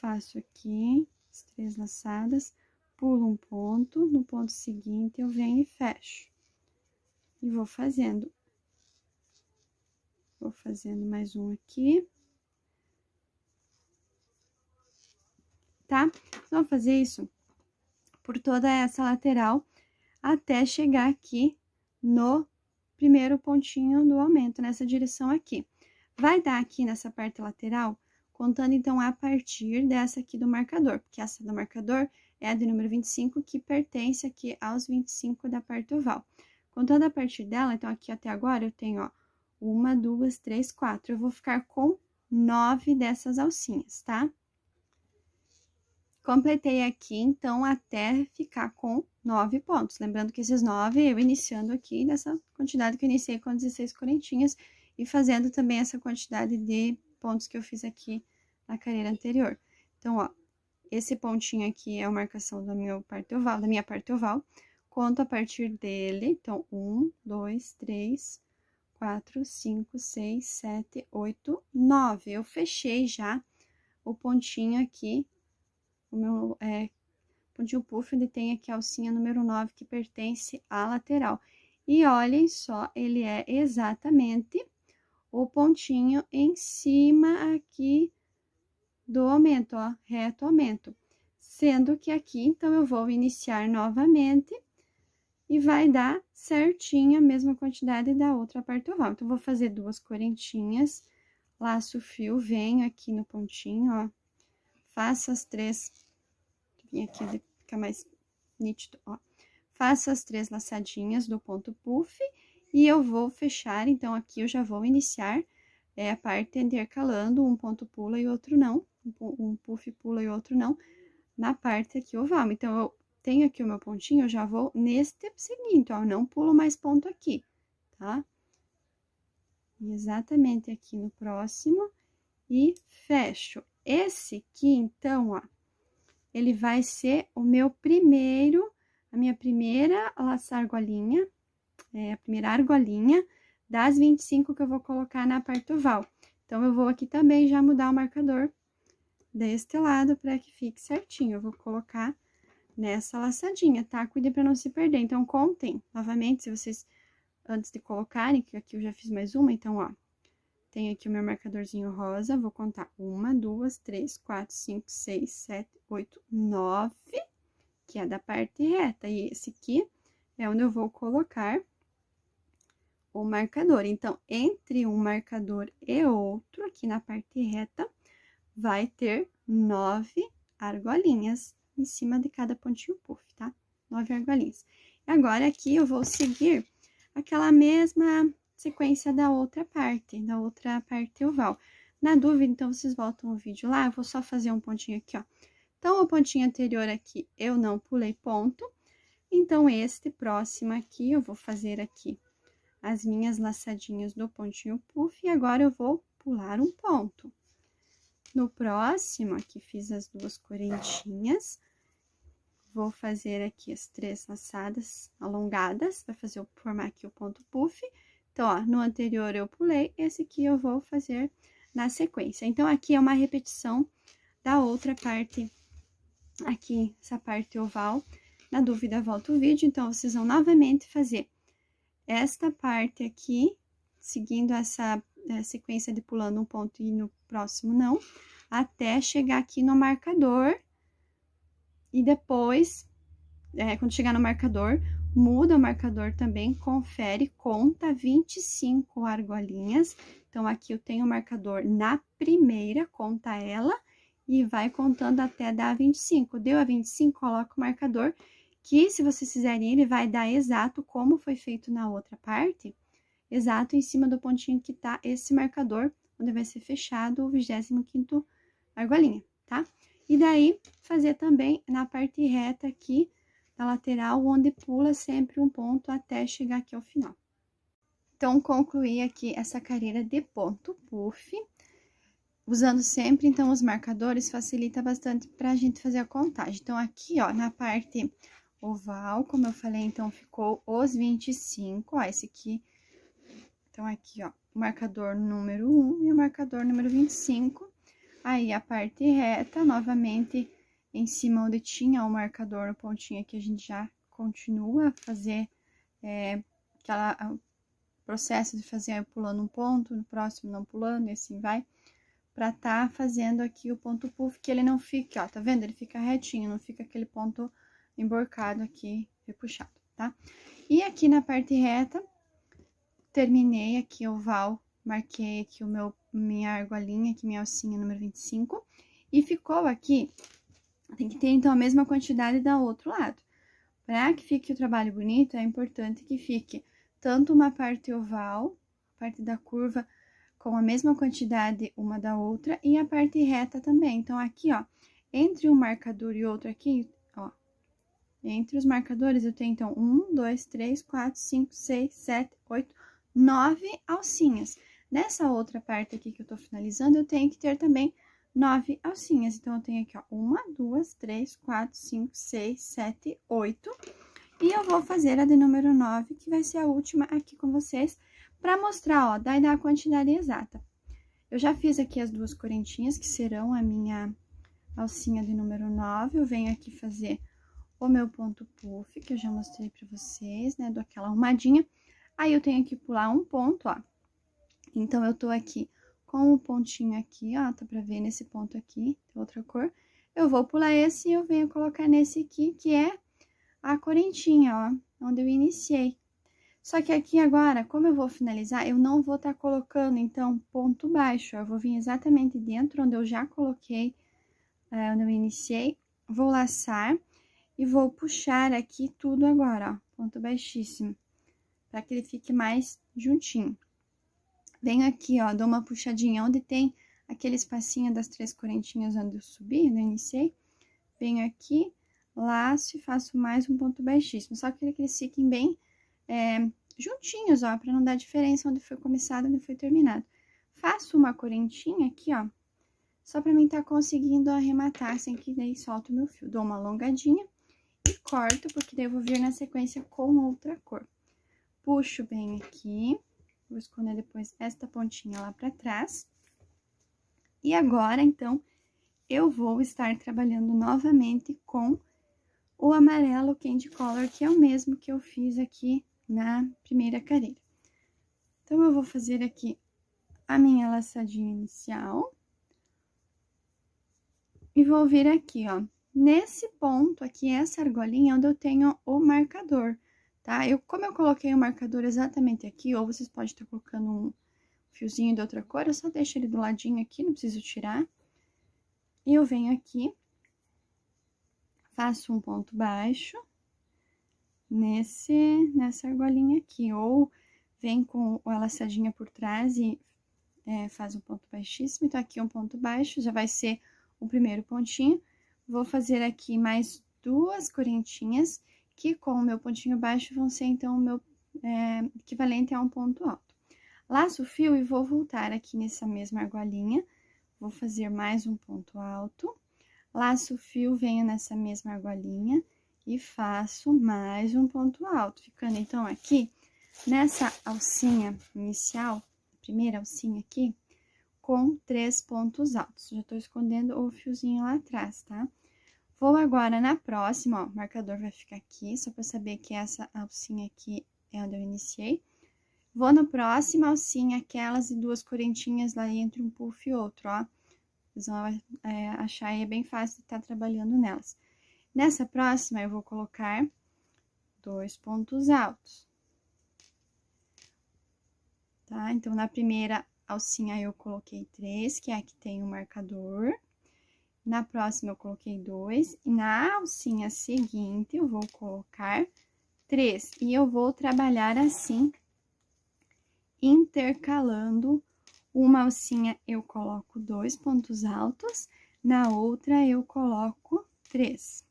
S1: faço aqui as 3 laçadas, pulo um ponto, no ponto seguinte eu venho e fecho. E vou fazendo mais um aqui. Tá? Vamos fazer isso por toda essa lateral, até chegar aqui no primeiro pontinho do aumento nessa direção aqui. Vai dar aqui nessa parte lateral, contando então a partir dessa aqui do marcador, porque essa do marcador é a de número 25, que pertence aqui aos 25 da parte oval. Contando a partir dela, então aqui até agora eu tenho, ó, 1, 2, 3, 4. Eu vou ficar com 9 dessas alcinhas, tá? Completei aqui, então, até ficar com 9 pontos. Lembrando que esses 9 eu iniciando aqui nessa quantidade que eu iniciei com 16 correntinhas e fazendo também essa quantidade de pontos que eu fiz aqui na carreira anterior. Então, ó, esse pontinho aqui é a marcação do meu parte oval, da minha parte oval. Conto a partir dele, então, 1, 2, 3, 4, 5, 6, 7, 8, 9. Eu fechei já o pontinho aqui, o meu pontinho puff, onde tem aqui a alcinha número 9, que pertence à lateral. E olhem só, ele é exatamente o pontinho em cima aqui do aumento, ó, reto aumento. Sendo que aqui, então, eu vou iniciar novamente e vai dar certinho a mesma quantidade da outra parte oval. Então, vou fazer 2 correntinhas, laço o fio, venho aqui no pontinho, ó, faço as 3, vim aqui fica mais nítido, ó. Faço as 3 laçadinhas do ponto puff e eu vou fechar, então, aqui eu já vou iniciar a parte intercalando, um ponto pula e outro não, um puff pula e outro não, na parte aqui oval. Então, eu tenho aqui o meu pontinho, eu já vou neste seguinte, ó, eu não pulo mais ponto aqui, tá? Exatamente aqui no próximo e fecho. Esse aqui, então, ó, ele vai ser o meu primeiro, a minha primeira laçar argolinha, a primeira argolinha das 25 que eu vou colocar na parte oval. Então, eu vou aqui também já mudar o marcador deste lado para que fique certinho. Eu vou colocar nessa laçadinha, tá? Cuide para não se perder. Então, contem novamente, se vocês, antes de colocarem, que aqui eu já fiz mais uma, então, ó, tem aqui o meu marcadorzinho rosa, vou contar 1, 2, 3, 4, 5, 6, 7, 8, 9, que é da parte reta. E esse aqui é onde eu vou colocar o marcador. Então, entre um marcador e outro, aqui na parte reta, vai ter 9 argolinhas em cima de cada pontinho puff, tá? 9 argolinhas. Agora, aqui eu vou seguir aquela mesma sequência da outra parte oval. Na dúvida, então, vocês voltam o vídeo lá, eu vou só fazer um pontinho aqui, ó. Então, o pontinho anterior aqui, eu não pulei ponto, então, este próximo aqui, eu vou fazer aqui as minhas laçadinhas do pontinho puff, e agora eu vou pular um ponto. No próximo, aqui fiz as 2 correntinhas, vou fazer aqui as 3 laçadas alongadas, para formar aqui o ponto puff. Então, ó, no anterior eu pulei, esse aqui eu vou fazer na sequência. Então, aqui é uma repetição da outra parte, aqui, essa parte oval. Na dúvida, volta o vídeo, então, vocês vão novamente fazer esta parte aqui, seguindo essa sequência de pulando um ponto e no próximo não, até chegar aqui no marcador. E depois, quando chegar no marcador, muda o marcador também, confere, conta 25 argolinhas. Então, aqui eu tenho o marcador na primeira, conta ela, e vai contando até dar 25. Deu a 25, coloca o marcador, que se vocês fizerem, ele vai dar exato como foi feito na outra parte, exato em cima do pontinho que tá esse marcador, onde vai ser fechado o 25º argolinha, tá? E daí, fazer também na parte reta aqui, da lateral, onde pula sempre um ponto até chegar aqui ao final. Então, concluí aqui essa carreira de ponto puff, usando sempre, então, os marcadores, facilita bastante pra gente fazer a contagem. Então, aqui, ó, na parte oval, como eu falei, então, ficou os 25, ó, esse aqui. Então, aqui, ó, o marcador número 1 e o marcador número 25. Aí, a parte reta, novamente, em cima onde tinha o marcador, o pontinho aqui, a gente já continua a fazer o processo de fazer pulando um ponto, no próximo não pulando, e assim vai, pra tá fazendo aqui o ponto puff, que ele não fique, ó, tá vendo? Ele fica retinho, não fica aquele ponto emborcado aqui, repuxado, tá? E aqui na parte reta, terminei aqui o oval, marquei aqui minha argolinha, aqui minha alcinha número 25, e ficou aqui, tem que ter então a mesma quantidade do outro lado. Para que fique o trabalho bonito, é importante que fique tanto uma parte oval, parte da curva, com a mesma quantidade uma da outra, e a parte reta também. Então, aqui, ó, entre um marcador e outro aqui, ó, entre os marcadores eu tenho, então, 1, 2, 3, 4, 5, 6, 7, 8, 9 alcinhas. Nessa outra parte aqui que eu tô finalizando, eu tenho que ter também 9 alcinhas. Então, eu tenho aqui, ó, 1, 2, 3, 4, 5, 6, 7, 8. E eu vou fazer a de número 9, que vai ser a última aqui com vocês, pra mostrar, ó, daí dá a quantidade exata. Eu já fiz aqui as duas correntinhas, que serão a minha alcinha de número 9. Eu venho aqui fazer o meu ponto puff, que eu já mostrei pra vocês, né? Dou aquela arrumadinha. Aí, eu tenho que pular um ponto, ó. Então, eu tô aqui com o pontinho aqui, ó, tá pra ver nesse ponto aqui, tem outra cor. Eu vou pular esse e eu venho colocar nesse aqui, que é a correntinha, ó, onde eu iniciei. Só que aqui agora, como eu vou finalizar, eu não vou estar colocando, então, ponto baixo. Eu vou vir exatamente dentro onde eu já coloquei, onde eu iniciei, vou laçar e vou puxar aqui tudo agora, ó, ponto baixíssimo, para que ele fique mais juntinho. Venho aqui, ó, dou uma puxadinha onde tem aquele espacinho das 3 correntinhas onde eu subi, onde eu iniciei. Venho aqui, laço e faço mais um ponto baixíssimo, só que eles fiquem bem juntinhos, ó, pra não dar diferença onde foi começado e onde foi terminado. Faço uma correntinha aqui, ó, só pra mim tá conseguindo arrematar, sem que daí solto o meu fio. Dou uma alongadinha e corto, porque daí eu vou vir na sequência com outra cor. Puxo bem aqui, vou esconder depois esta pontinha lá pra trás. E agora, então, eu vou estar trabalhando novamente com o amarelo Candy Color, que é o mesmo que eu fiz aqui na primeira carreira. Então, eu vou fazer aqui a minha laçadinha inicial. E vou vir aqui, ó, nesse ponto aqui, essa argolinha, onde eu tenho o marcador, tá? Como eu coloquei o marcador exatamente aqui, ou vocês podem estar colocando um fiozinho de outra cor, eu só deixo ele do ladinho aqui, não preciso tirar. E eu venho aqui, faço um ponto baixo nessa argolinha aqui, ou vem com a laçadinha por trás e faz um ponto baixíssimo. Então, aqui um ponto baixo, já vai ser o primeiro pontinho. Vou fazer aqui mais 2 correntinhas, que com o meu pontinho baixo vão ser, então, o meu equivalente a um ponto alto. Laço o fio e vou voltar aqui nessa mesma argolinha, vou fazer mais um ponto alto. Laço o fio, venho nessa mesma argolinha e faço mais um ponto alto, ficando, então, aqui nessa alcinha inicial, primeira alcinha aqui, com 3 pontos altos. Já tô escondendo o fiozinho lá atrás, tá? Vou agora na próxima, ó, o marcador vai ficar aqui, só pra saber que essa alcinha aqui é onde eu iniciei. Vou na próxima alcinha, aquelas e 2 correntinhas lá entre um puff e outro, ó. Vocês vão achar aí, é bem fácil de estar trabalhando nelas. Nessa próxima, eu vou colocar 2 pontos altos. Tá? Então, na primeira alcinha, eu coloquei 3, que é a que tem o marcador. Na próxima, eu coloquei 2. E na alcinha seguinte, eu vou colocar 3. E eu vou trabalhar assim, intercalando. Uma alcinha, eu coloco 2 pontos altos. Na outra, eu coloco 3.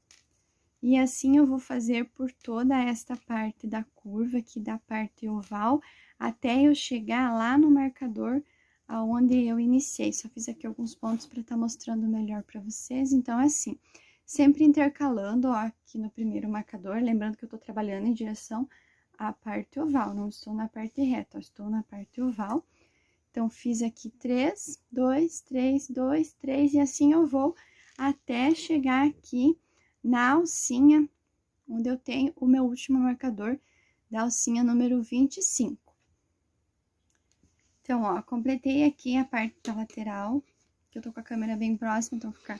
S1: E assim, eu vou fazer por toda esta parte da curva aqui, da parte oval, até eu chegar lá no marcador aonde eu iniciei. Só fiz aqui alguns pontos para estar mostrando melhor para vocês. Então, assim, sempre intercalando, ó, aqui no primeiro marcador, lembrando que eu tô trabalhando em direção à parte oval, não estou na parte reta, ó, estou na parte oval. Então, fiz aqui 3, 2, 3, 2, 3, e assim eu vou até chegar aqui na alcinha, onde eu tenho o meu último marcador da alcinha número 25. Então, ó, completei aqui a parte da lateral, que eu tô com a câmera bem próxima, então ficar...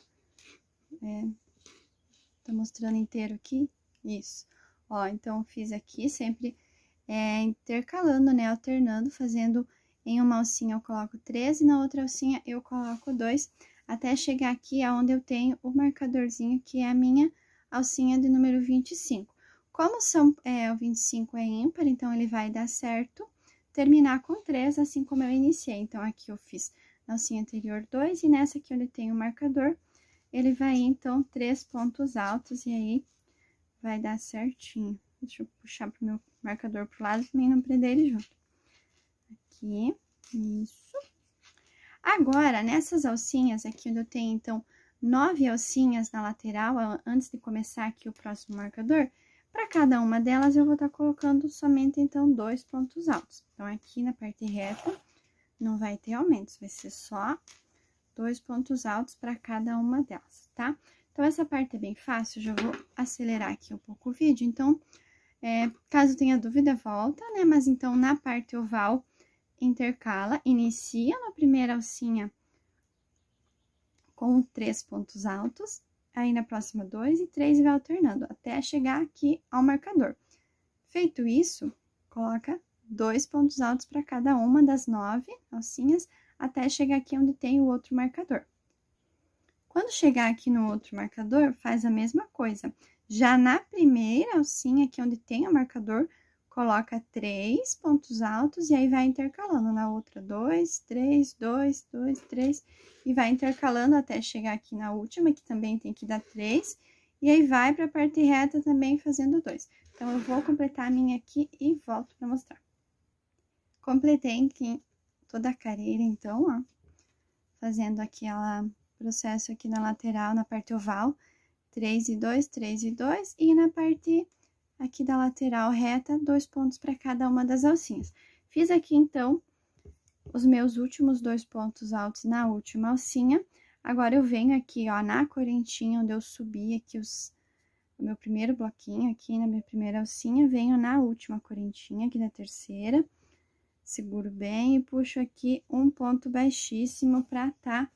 S1: tá mostrando inteiro aqui, isso. Ó, então, fiz aqui, sempre intercalando, né, alternando, fazendo em uma alcinha eu coloco 3 e na outra alcinha eu coloco 2, até chegar aqui aonde eu tenho o marcadorzinho, que é a minha alcinha de número 25. Como o 25 é ímpar, então ele vai dar certo terminar com 3, assim como eu iniciei. Então, aqui eu fiz na alcinha anterior 2, e nessa aqui onde tem o marcador, ele vai ir, então, 3 pontos altos, e aí vai dar certinho. Deixa eu puxar pro meu marcador pro lado, também não prender ele junto. Aqui, isso. Agora, nessas alcinhas aqui, onde eu tenho, então, 9 alcinhas na lateral, antes de começar aqui o próximo marcador, para cada uma delas, eu vou estar colocando somente, então, 2 pontos altos. Então, aqui na parte reta, não vai ter aumentos, vai ser só 2 pontos altos para cada uma delas, tá? Então, essa parte é bem fácil, eu já vou acelerar aqui um pouco o vídeo. Então, caso tenha dúvida, volta, né? Mas, então, na parte oval, intercala, inicia na primeira alcinha com 3 pontos altos, aí na próxima 2 e 3 e vai alternando, até chegar aqui ao marcador. Feito isso, coloca 2 pontos altos para cada uma das 9 alcinhas, até chegar aqui onde tem o outro marcador. Quando chegar aqui no outro marcador, faz a mesma coisa. Já na primeira alcinha, aqui onde tem o marcador, coloca 3 pontos altos e aí vai intercalando. Na outra, 2, 3, 2, 2, 3, e vai intercalando até chegar aqui na última, que também tem que dar 3, e aí vai para a parte reta também fazendo 2. Então, eu vou completar a minha aqui e volto para mostrar. Completei aqui toda a carreira, então, ó, fazendo aquela processo aqui na lateral, na parte oval, 3 e 2, 3 e 2, e na parte aqui da lateral reta, 2 pontos para cada uma das alcinhas. Fiz aqui, então, os meus últimos 2 pontos altos na última alcinha. Agora, eu venho aqui, ó, na correntinha, onde eu subi aqui o meu primeiro bloquinho, aqui na minha primeira alcinha, venho na última correntinha, aqui da terceira, seguro bem e puxo aqui um ponto baixíssimo para tá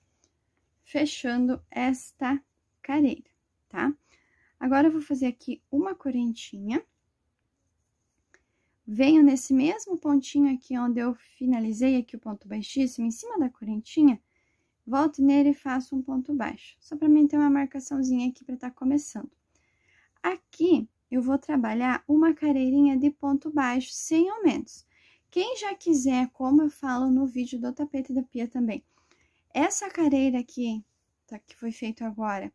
S1: fechando esta carreira, tá? Agora, eu vou fazer aqui uma correntinha. Venho nesse mesmo pontinho aqui, onde eu finalizei aqui o ponto baixíssimo, em cima da correntinha, volto nele e faço um ponto baixo, só para mim ter uma marcaçãozinha aqui para tá começando. Aqui, eu vou trabalhar uma carreirinha de ponto baixo, sem aumentos. Quem já quiser, como eu falo no vídeo do tapete da pia também, essa carreira aqui, tá, que foi feito agora,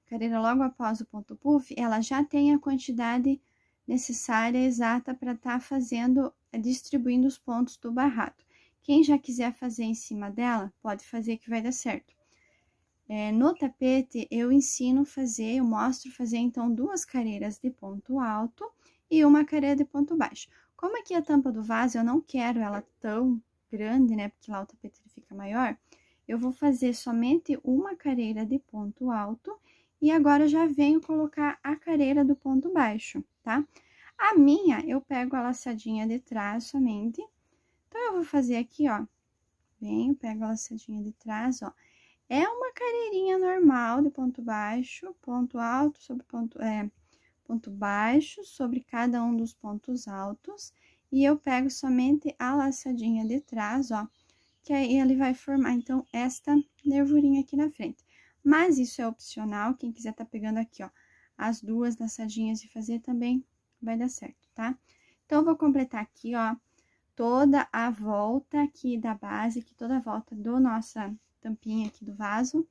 S1: carreira logo após o ponto puff, ela já tem a quantidade necessária exata para tá distribuindo os pontos do barrado. Quem já quiser fazer em cima dela, pode fazer que vai dar certo. No tapete, eu mostro fazer, então, 2 carreiras de ponto alto e uma carreira de ponto baixo. Como aqui a tampa do vaso, eu não quero ela tão grande, né, porque lá o tapete fica maior, eu vou fazer somente uma carreira de ponto alto e agora eu já venho colocar a carreira do ponto baixo, tá? A minha, eu pego a laçadinha de trás somente. Então, eu vou fazer aqui, ó. Venho, pego a laçadinha de trás, ó. É uma carreirinha normal de ponto baixo, ponto alto sobre ponto baixo sobre cada um dos pontos altos. E eu pego somente a laçadinha de trás, ó. Que aí ele vai formar, então, esta nervurinha aqui na frente. Mas isso é opcional, quem quiser tá pegando aqui, ó, as 2 laçadinhas e fazer também vai dar certo, tá? Então, eu vou completar aqui, ó, toda a volta aqui da base, aqui toda a volta do nossa tampinha aqui do vaso,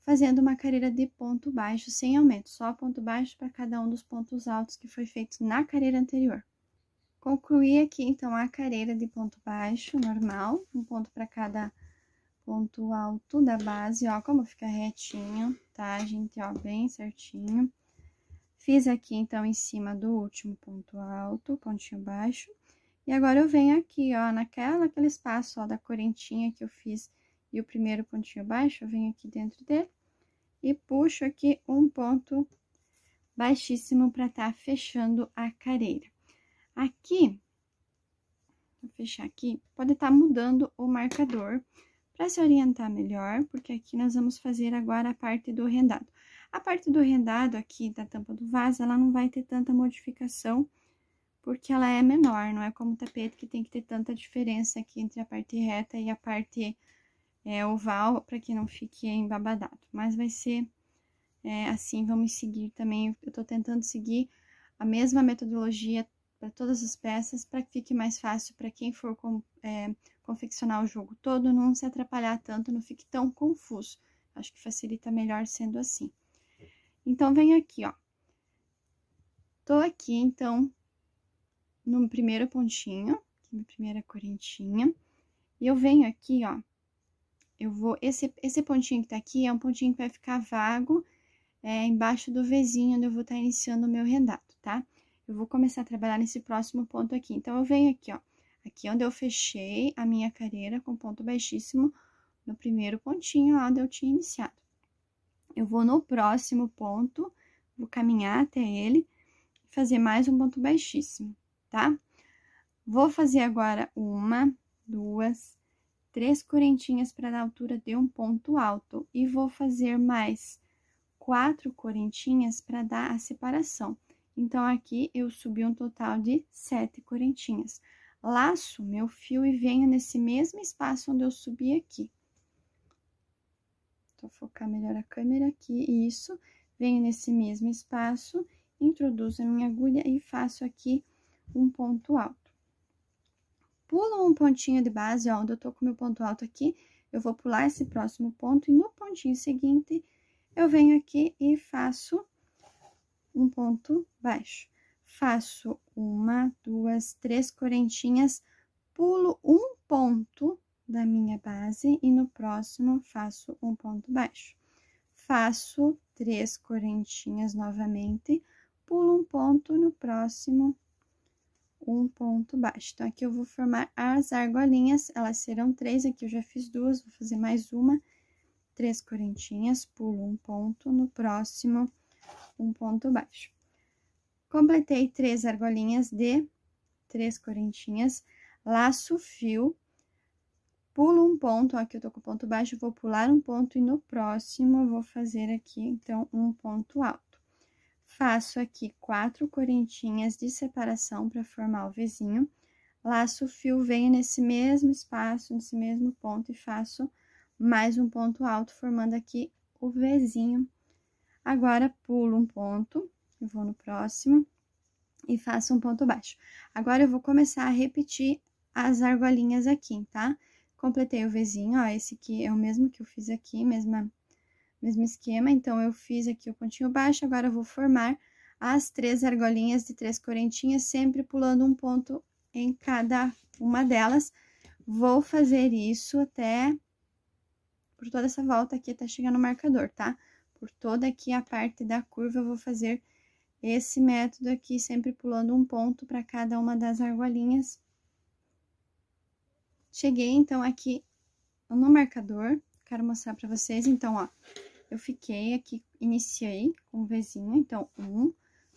S1: fazendo uma carreira de ponto baixo sem aumento, só ponto baixo para cada um dos pontos altos que foi feito na carreira anterior. Concluí aqui, então, a carreira de ponto baixo normal, um ponto para cada ponto alto da base, ó, como fica retinho, tá, gente, ó, bem certinho. Fiz aqui, então, em cima do último ponto alto, pontinho baixo, e agora eu venho aqui, ó, naquele espaço, ó, da correntinha que eu fiz e o primeiro pontinho baixo, eu venho aqui dentro dele e puxo aqui um ponto baixíssimo para tá fechando a carreira. Aqui, vou fechar aqui, pode estar mudando o marcador, para se orientar melhor, porque aqui nós vamos fazer agora a parte do rendado. A parte do rendado aqui da tampa do vaso, ela não vai ter tanta modificação, porque ela é menor, não é como o tapete que tem que ter tanta diferença aqui entre a parte reta e a parte oval, para que não fique embabadado. Mas vai ser assim, vamos seguir também, eu tô tentando seguir a mesma metodologia para todas as peças, para que fique mais fácil para quem for confeccionar o jogo todo, não se atrapalhar tanto, não fique tão confuso. Acho que facilita melhor sendo assim. Então, vem aqui, ó. Tô aqui, então, no primeiro pontinho, na primeira correntinha, e eu venho aqui, ó, eu vou, esse pontinho que tá aqui é um pontinho que vai ficar vago, embaixo do Vzinho, onde eu vou estar iniciando o meu rendado, tá? Eu vou começar a trabalhar nesse próximo ponto aqui. Então, eu venho aqui, ó, aqui onde eu fechei a minha carreira com ponto baixíssimo, no primeiro pontinho lá onde eu tinha iniciado. Eu vou no próximo ponto, vou caminhar até ele, e fazer mais um ponto baixíssimo, tá? Vou fazer agora 1, 2, 3 correntinhas para dar altura de um ponto alto, e vou fazer mais 4 correntinhas para dar a separação. Então, aqui eu subi um total de 7 correntinhas. Laço meu fio e venho nesse mesmo espaço onde eu subi aqui. Vou focar melhor a câmera aqui, isso. Venho nesse mesmo espaço, introduzo a minha agulha e faço aqui um ponto alto. Pulo um pontinho de base, ó, onde eu tô com meu ponto alto aqui, eu vou pular esse próximo ponto e no pontinho seguinte, eu venho aqui e faço um ponto baixo. Faço 1, 2, 3 correntinhas, pulo um ponto da minha base e no próximo faço um ponto baixo. Faço 3 correntinhas novamente, pulo um ponto, no próximo um ponto baixo. Então, aqui eu vou formar as argolinhas, elas serão 3, aqui eu já fiz 2, vou fazer mais uma, 3 correntinhas, pulo um ponto, no próximo um ponto baixo. Completei 3 argolinhas de 3 correntinhas, laço o fio, pulo um ponto, ó, aqui eu tô com ponto baixo, vou pular um ponto e no próximo eu vou fazer aqui, então, um ponto alto. Faço aqui 4 correntinhas de separação para formar o Vzinho, laço o fio, venho nesse mesmo espaço, nesse mesmo ponto e faço mais um ponto alto, formando aqui o Vzinho. Agora, pulo um ponto, eu vou no próximo e faço um ponto baixo. Agora, eu vou começar a repetir as argolinhas aqui, tá? Completei o Vzinho, ó, esse aqui é o mesmo que eu fiz aqui, mesmo esquema. Então, eu fiz aqui o pontinho baixo, agora eu vou formar as 3 argolinhas de 3 correntinhas, sempre pulando um ponto em cada uma delas. Vou fazer isso até, por toda essa volta aqui, até chegar no marcador, tá? Por toda aqui a parte da curva, eu vou fazer esse método aqui, sempre pulando um ponto para cada uma das argolinhas. Cheguei, então, aqui no marcador, quero mostrar para vocês. Então, ó, eu fiquei aqui, iniciei com o Vzinho, então, 1,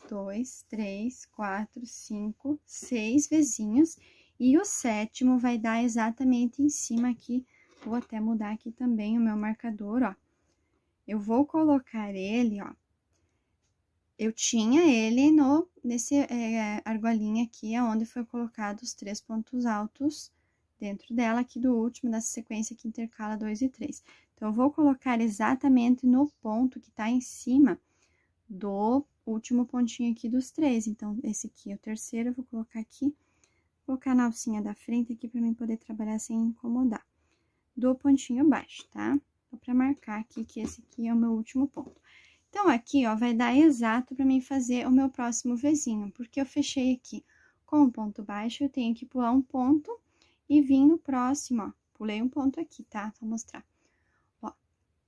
S1: 2, 3, 4, 5, 6 Vzinhos, e o 7º vai dar exatamente em cima aqui, vou até mudar aqui também o meu marcador, ó. Eu vou colocar ele, ó, eu tinha ele nesse argolinha aqui, onde foi colocado os 3 pontos altos dentro dela, aqui do último, dessa sequência que intercala 2 e 3. Então, eu vou colocar exatamente no ponto que tá em cima do último pontinho aqui dos 3. Então, esse aqui é o terceiro, eu vou colocar aqui, vou colocar na alcinha da frente aqui pra mim poder trabalhar sem incomodar. Do pontinho baixo, tá? Só pra marcar aqui que esse aqui é o meu último ponto. Então, aqui, ó, vai dar exato pra mim fazer o meu próximo Vzinho, porque eu fechei aqui com o ponto baixo, eu tenho que pular um ponto e vim no próximo, ó. Pulei um ponto aqui, tá? Vou mostrar. Ó,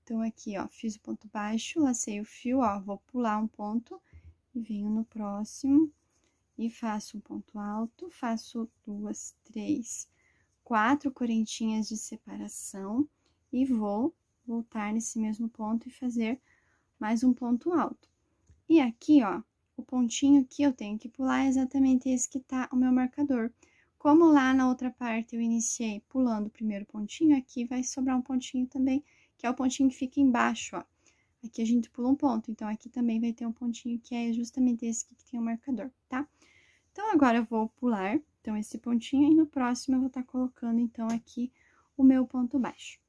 S1: então, aqui, ó, fiz o ponto baixo, lacei o fio, ó, vou pular um ponto e venho no próximo e faço um ponto alto, faço 2, 3, 4 correntinhas de separação e vou voltar nesse mesmo ponto e fazer mais um ponto alto. E aqui, ó, o pontinho que eu tenho que pular é exatamente esse que tá o meu marcador. Como lá na outra parte eu iniciei pulando o primeiro pontinho, aqui vai sobrar um pontinho também, que é o pontinho que fica embaixo, ó. Aqui a gente pula um ponto, então aqui também vai ter um pontinho que é justamente esse que tem o marcador, tá? Então, agora eu vou pular, então, esse pontinho, e no próximo eu vou estar colocando, então, aqui o meu ponto baixo.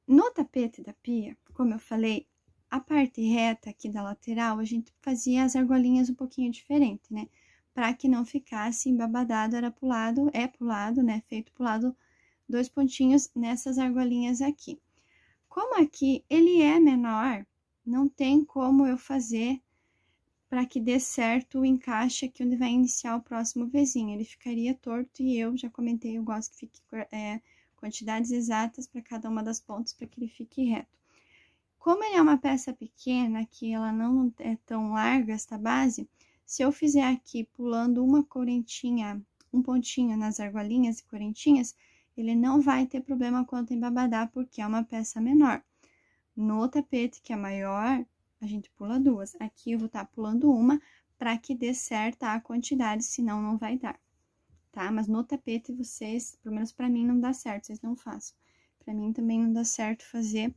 S1: No tapete da pia, como eu falei, a parte reta aqui da lateral, a gente fazia as argolinhas um pouquinho diferente, né? Para que não ficasse embabadado, era pulado, né? Feito pulado 2 pontinhos nessas argolinhas aqui. Como aqui ele é menor, não tem como eu fazer para que dê certo o encaixe aqui onde vai iniciar o próximo Vzinho. Ele ficaria torto e eu já comentei, eu gosto que fique quantidades exatas para cada uma das pontas para que ele fique reto. Como ele é uma peça pequena, que ela não é tão larga, esta base, se eu fizer aqui pulando uma correntinha, um pontinho nas argolinhas e correntinhas, ele não vai ter problema quanto embabadar, porque é uma peça menor. No tapete, que é maior, a gente pula 2. Aqui eu vou estar pulando uma para que dê certa a quantidade, senão não vai dar, tá? Mas no tapete vocês, pelo menos para mim, não dá certo, vocês não façam. Para mim também não dá certo fazer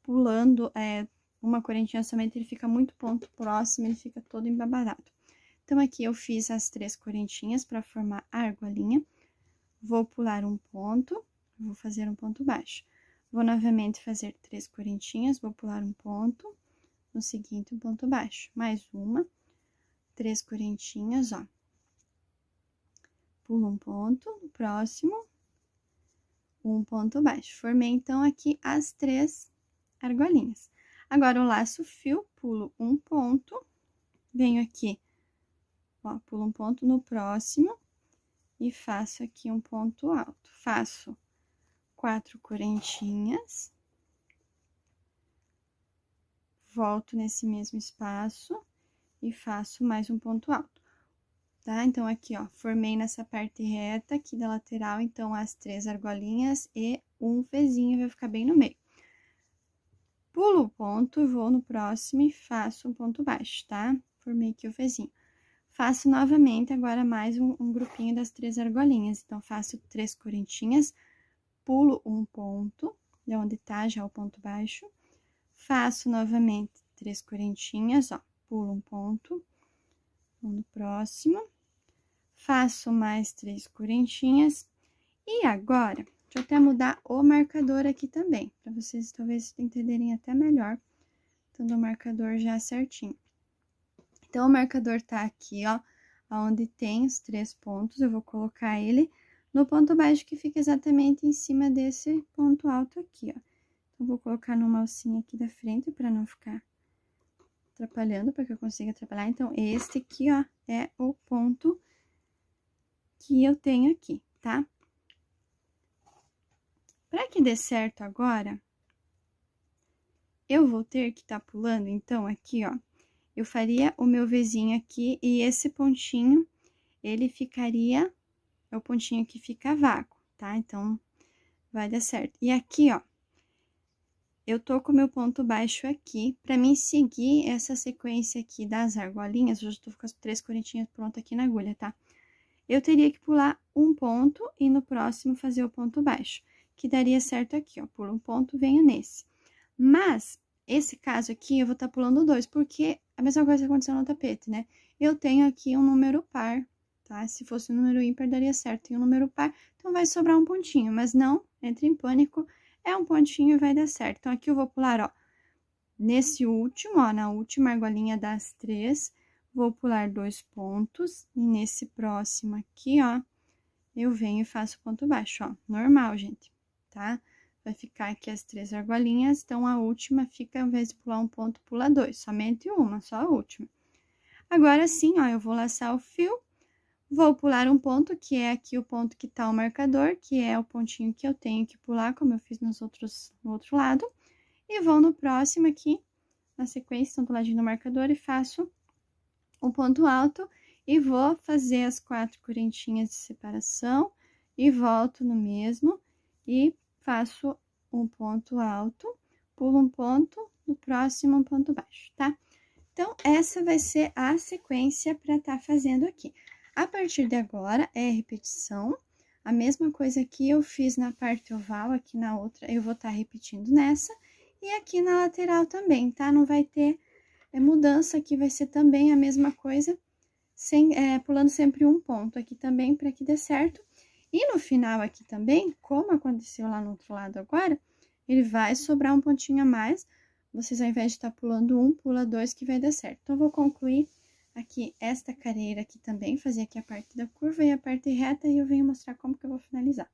S1: pulando uma correntinha somente, ele fica muito ponto próximo, ele fica todo embabadado. Então, aqui eu fiz as 3 correntinhas para formar a argolinha. Vou pular um ponto, vou fazer um ponto baixo. Vou novamente fazer 3 correntinhas, vou pular um ponto, no seguinte um ponto baixo. Mais uma, 3 correntinhas, ó. Pulo um ponto, no próximo, um ponto baixo. Formei, então, aqui as 3 argolinhas. Agora, o laço fio, pulo um ponto, venho aqui, ó, pulo um ponto no próximo e faço aqui um ponto alto. Faço 4 correntinhas, volto nesse mesmo espaço e faço mais um ponto alto, tá? Então, aqui, ó, formei nessa parte reta aqui da lateral, então, as 3 argolinhas e um Vzinho vai ficar bem no meio. Pulo o ponto, vou no próximo e faço um ponto baixo, tá? Formei aqui o Vzinho. Faço novamente agora mais um grupinho das 3 argolinhas. Então, faço 3 correntinhas, pulo um ponto, de onde tá já o ponto baixo. Faço novamente 3 correntinhas, ó, pulo um ponto, vou no próximo. Faço mais 3 correntinhas. E agora, deixa eu até mudar o marcador aqui também, para vocês talvez entenderem até melhor, tendo o marcador já certinho. Então, o marcador tá aqui, ó, onde tem os 3 pontos, eu vou colocar ele no ponto baixo que fica exatamente em cima desse ponto alto aqui, ó. Então, vou colocar numa alcinha aqui da frente para não ficar atrapalhando, para que eu consiga trabalhar. Então, este aqui, ó, é o ponto que eu tenho aqui, tá? Para que dê certo agora, eu vou ter que estar pulando, então, aqui, ó, eu faria o meu Vzinho aqui e esse pontinho, ele ficaria, é o pontinho que fica vago, tá? Então, vai dar certo. E aqui, ó, eu tô com o meu ponto baixo aqui, pra mim seguir essa sequência aqui das argolinhas, eu já tô com as 3 correntinhas prontas aqui na agulha, tá? Eu teria que pular um ponto e no próximo fazer o ponto baixo, que daria certo aqui, ó, pulo um ponto, venho nesse. Mas, esse caso aqui, eu vou estar pulando 2, porque a mesma coisa que aconteceu no tapete, né? Eu tenho aqui um número par, tá? Se fosse um número ímpar, daria certo. Tem um número par, então vai sobrar um pontinho, mas não, entre em pânico, é um pontinho e vai dar certo. Então, aqui eu vou pular, ó, nesse último, ó, na última argolinha das 3, vou pular 2 pontos, e nesse próximo aqui, ó, eu venho e faço ponto baixo, ó, normal, gente, tá? Vai ficar aqui as 3 argolinhas, então, a última fica, ao invés de pular um ponto, pula 2, somente uma, só a última. Agora, sim, ó, eu vou laçar o fio, vou pular um ponto, que é aqui o ponto que tá o marcador, que é o pontinho que eu tenho que pular, como eu fiz no outro lado, e vou no próximo aqui, na sequência, então, do ladinho do marcador, e faço um ponto alto, e vou fazer as 4 correntinhas de separação, e volto no mesmo, e faço um ponto alto, pulo um ponto, no próximo um ponto baixo, tá? Então, essa vai ser a sequência para tá fazendo aqui. A partir de agora, é repetição, a mesma coisa que eu fiz na parte oval, aqui na outra, eu vou estar repetindo nessa, e aqui na lateral também, tá? Não vai ter mudança, aqui vai ser também a mesma coisa, pulando sempre um ponto aqui também para que dê certo. E no final aqui também, como aconteceu lá no outro lado agora, ele vai sobrar um pontinho a mais. Vocês, ao invés de estar pulando um, pula dois que vai dar certo. Então, vou concluir aqui esta careira aqui também, fazer aqui a parte da curva e a parte reta, e eu venho mostrar como que eu vou finalizar.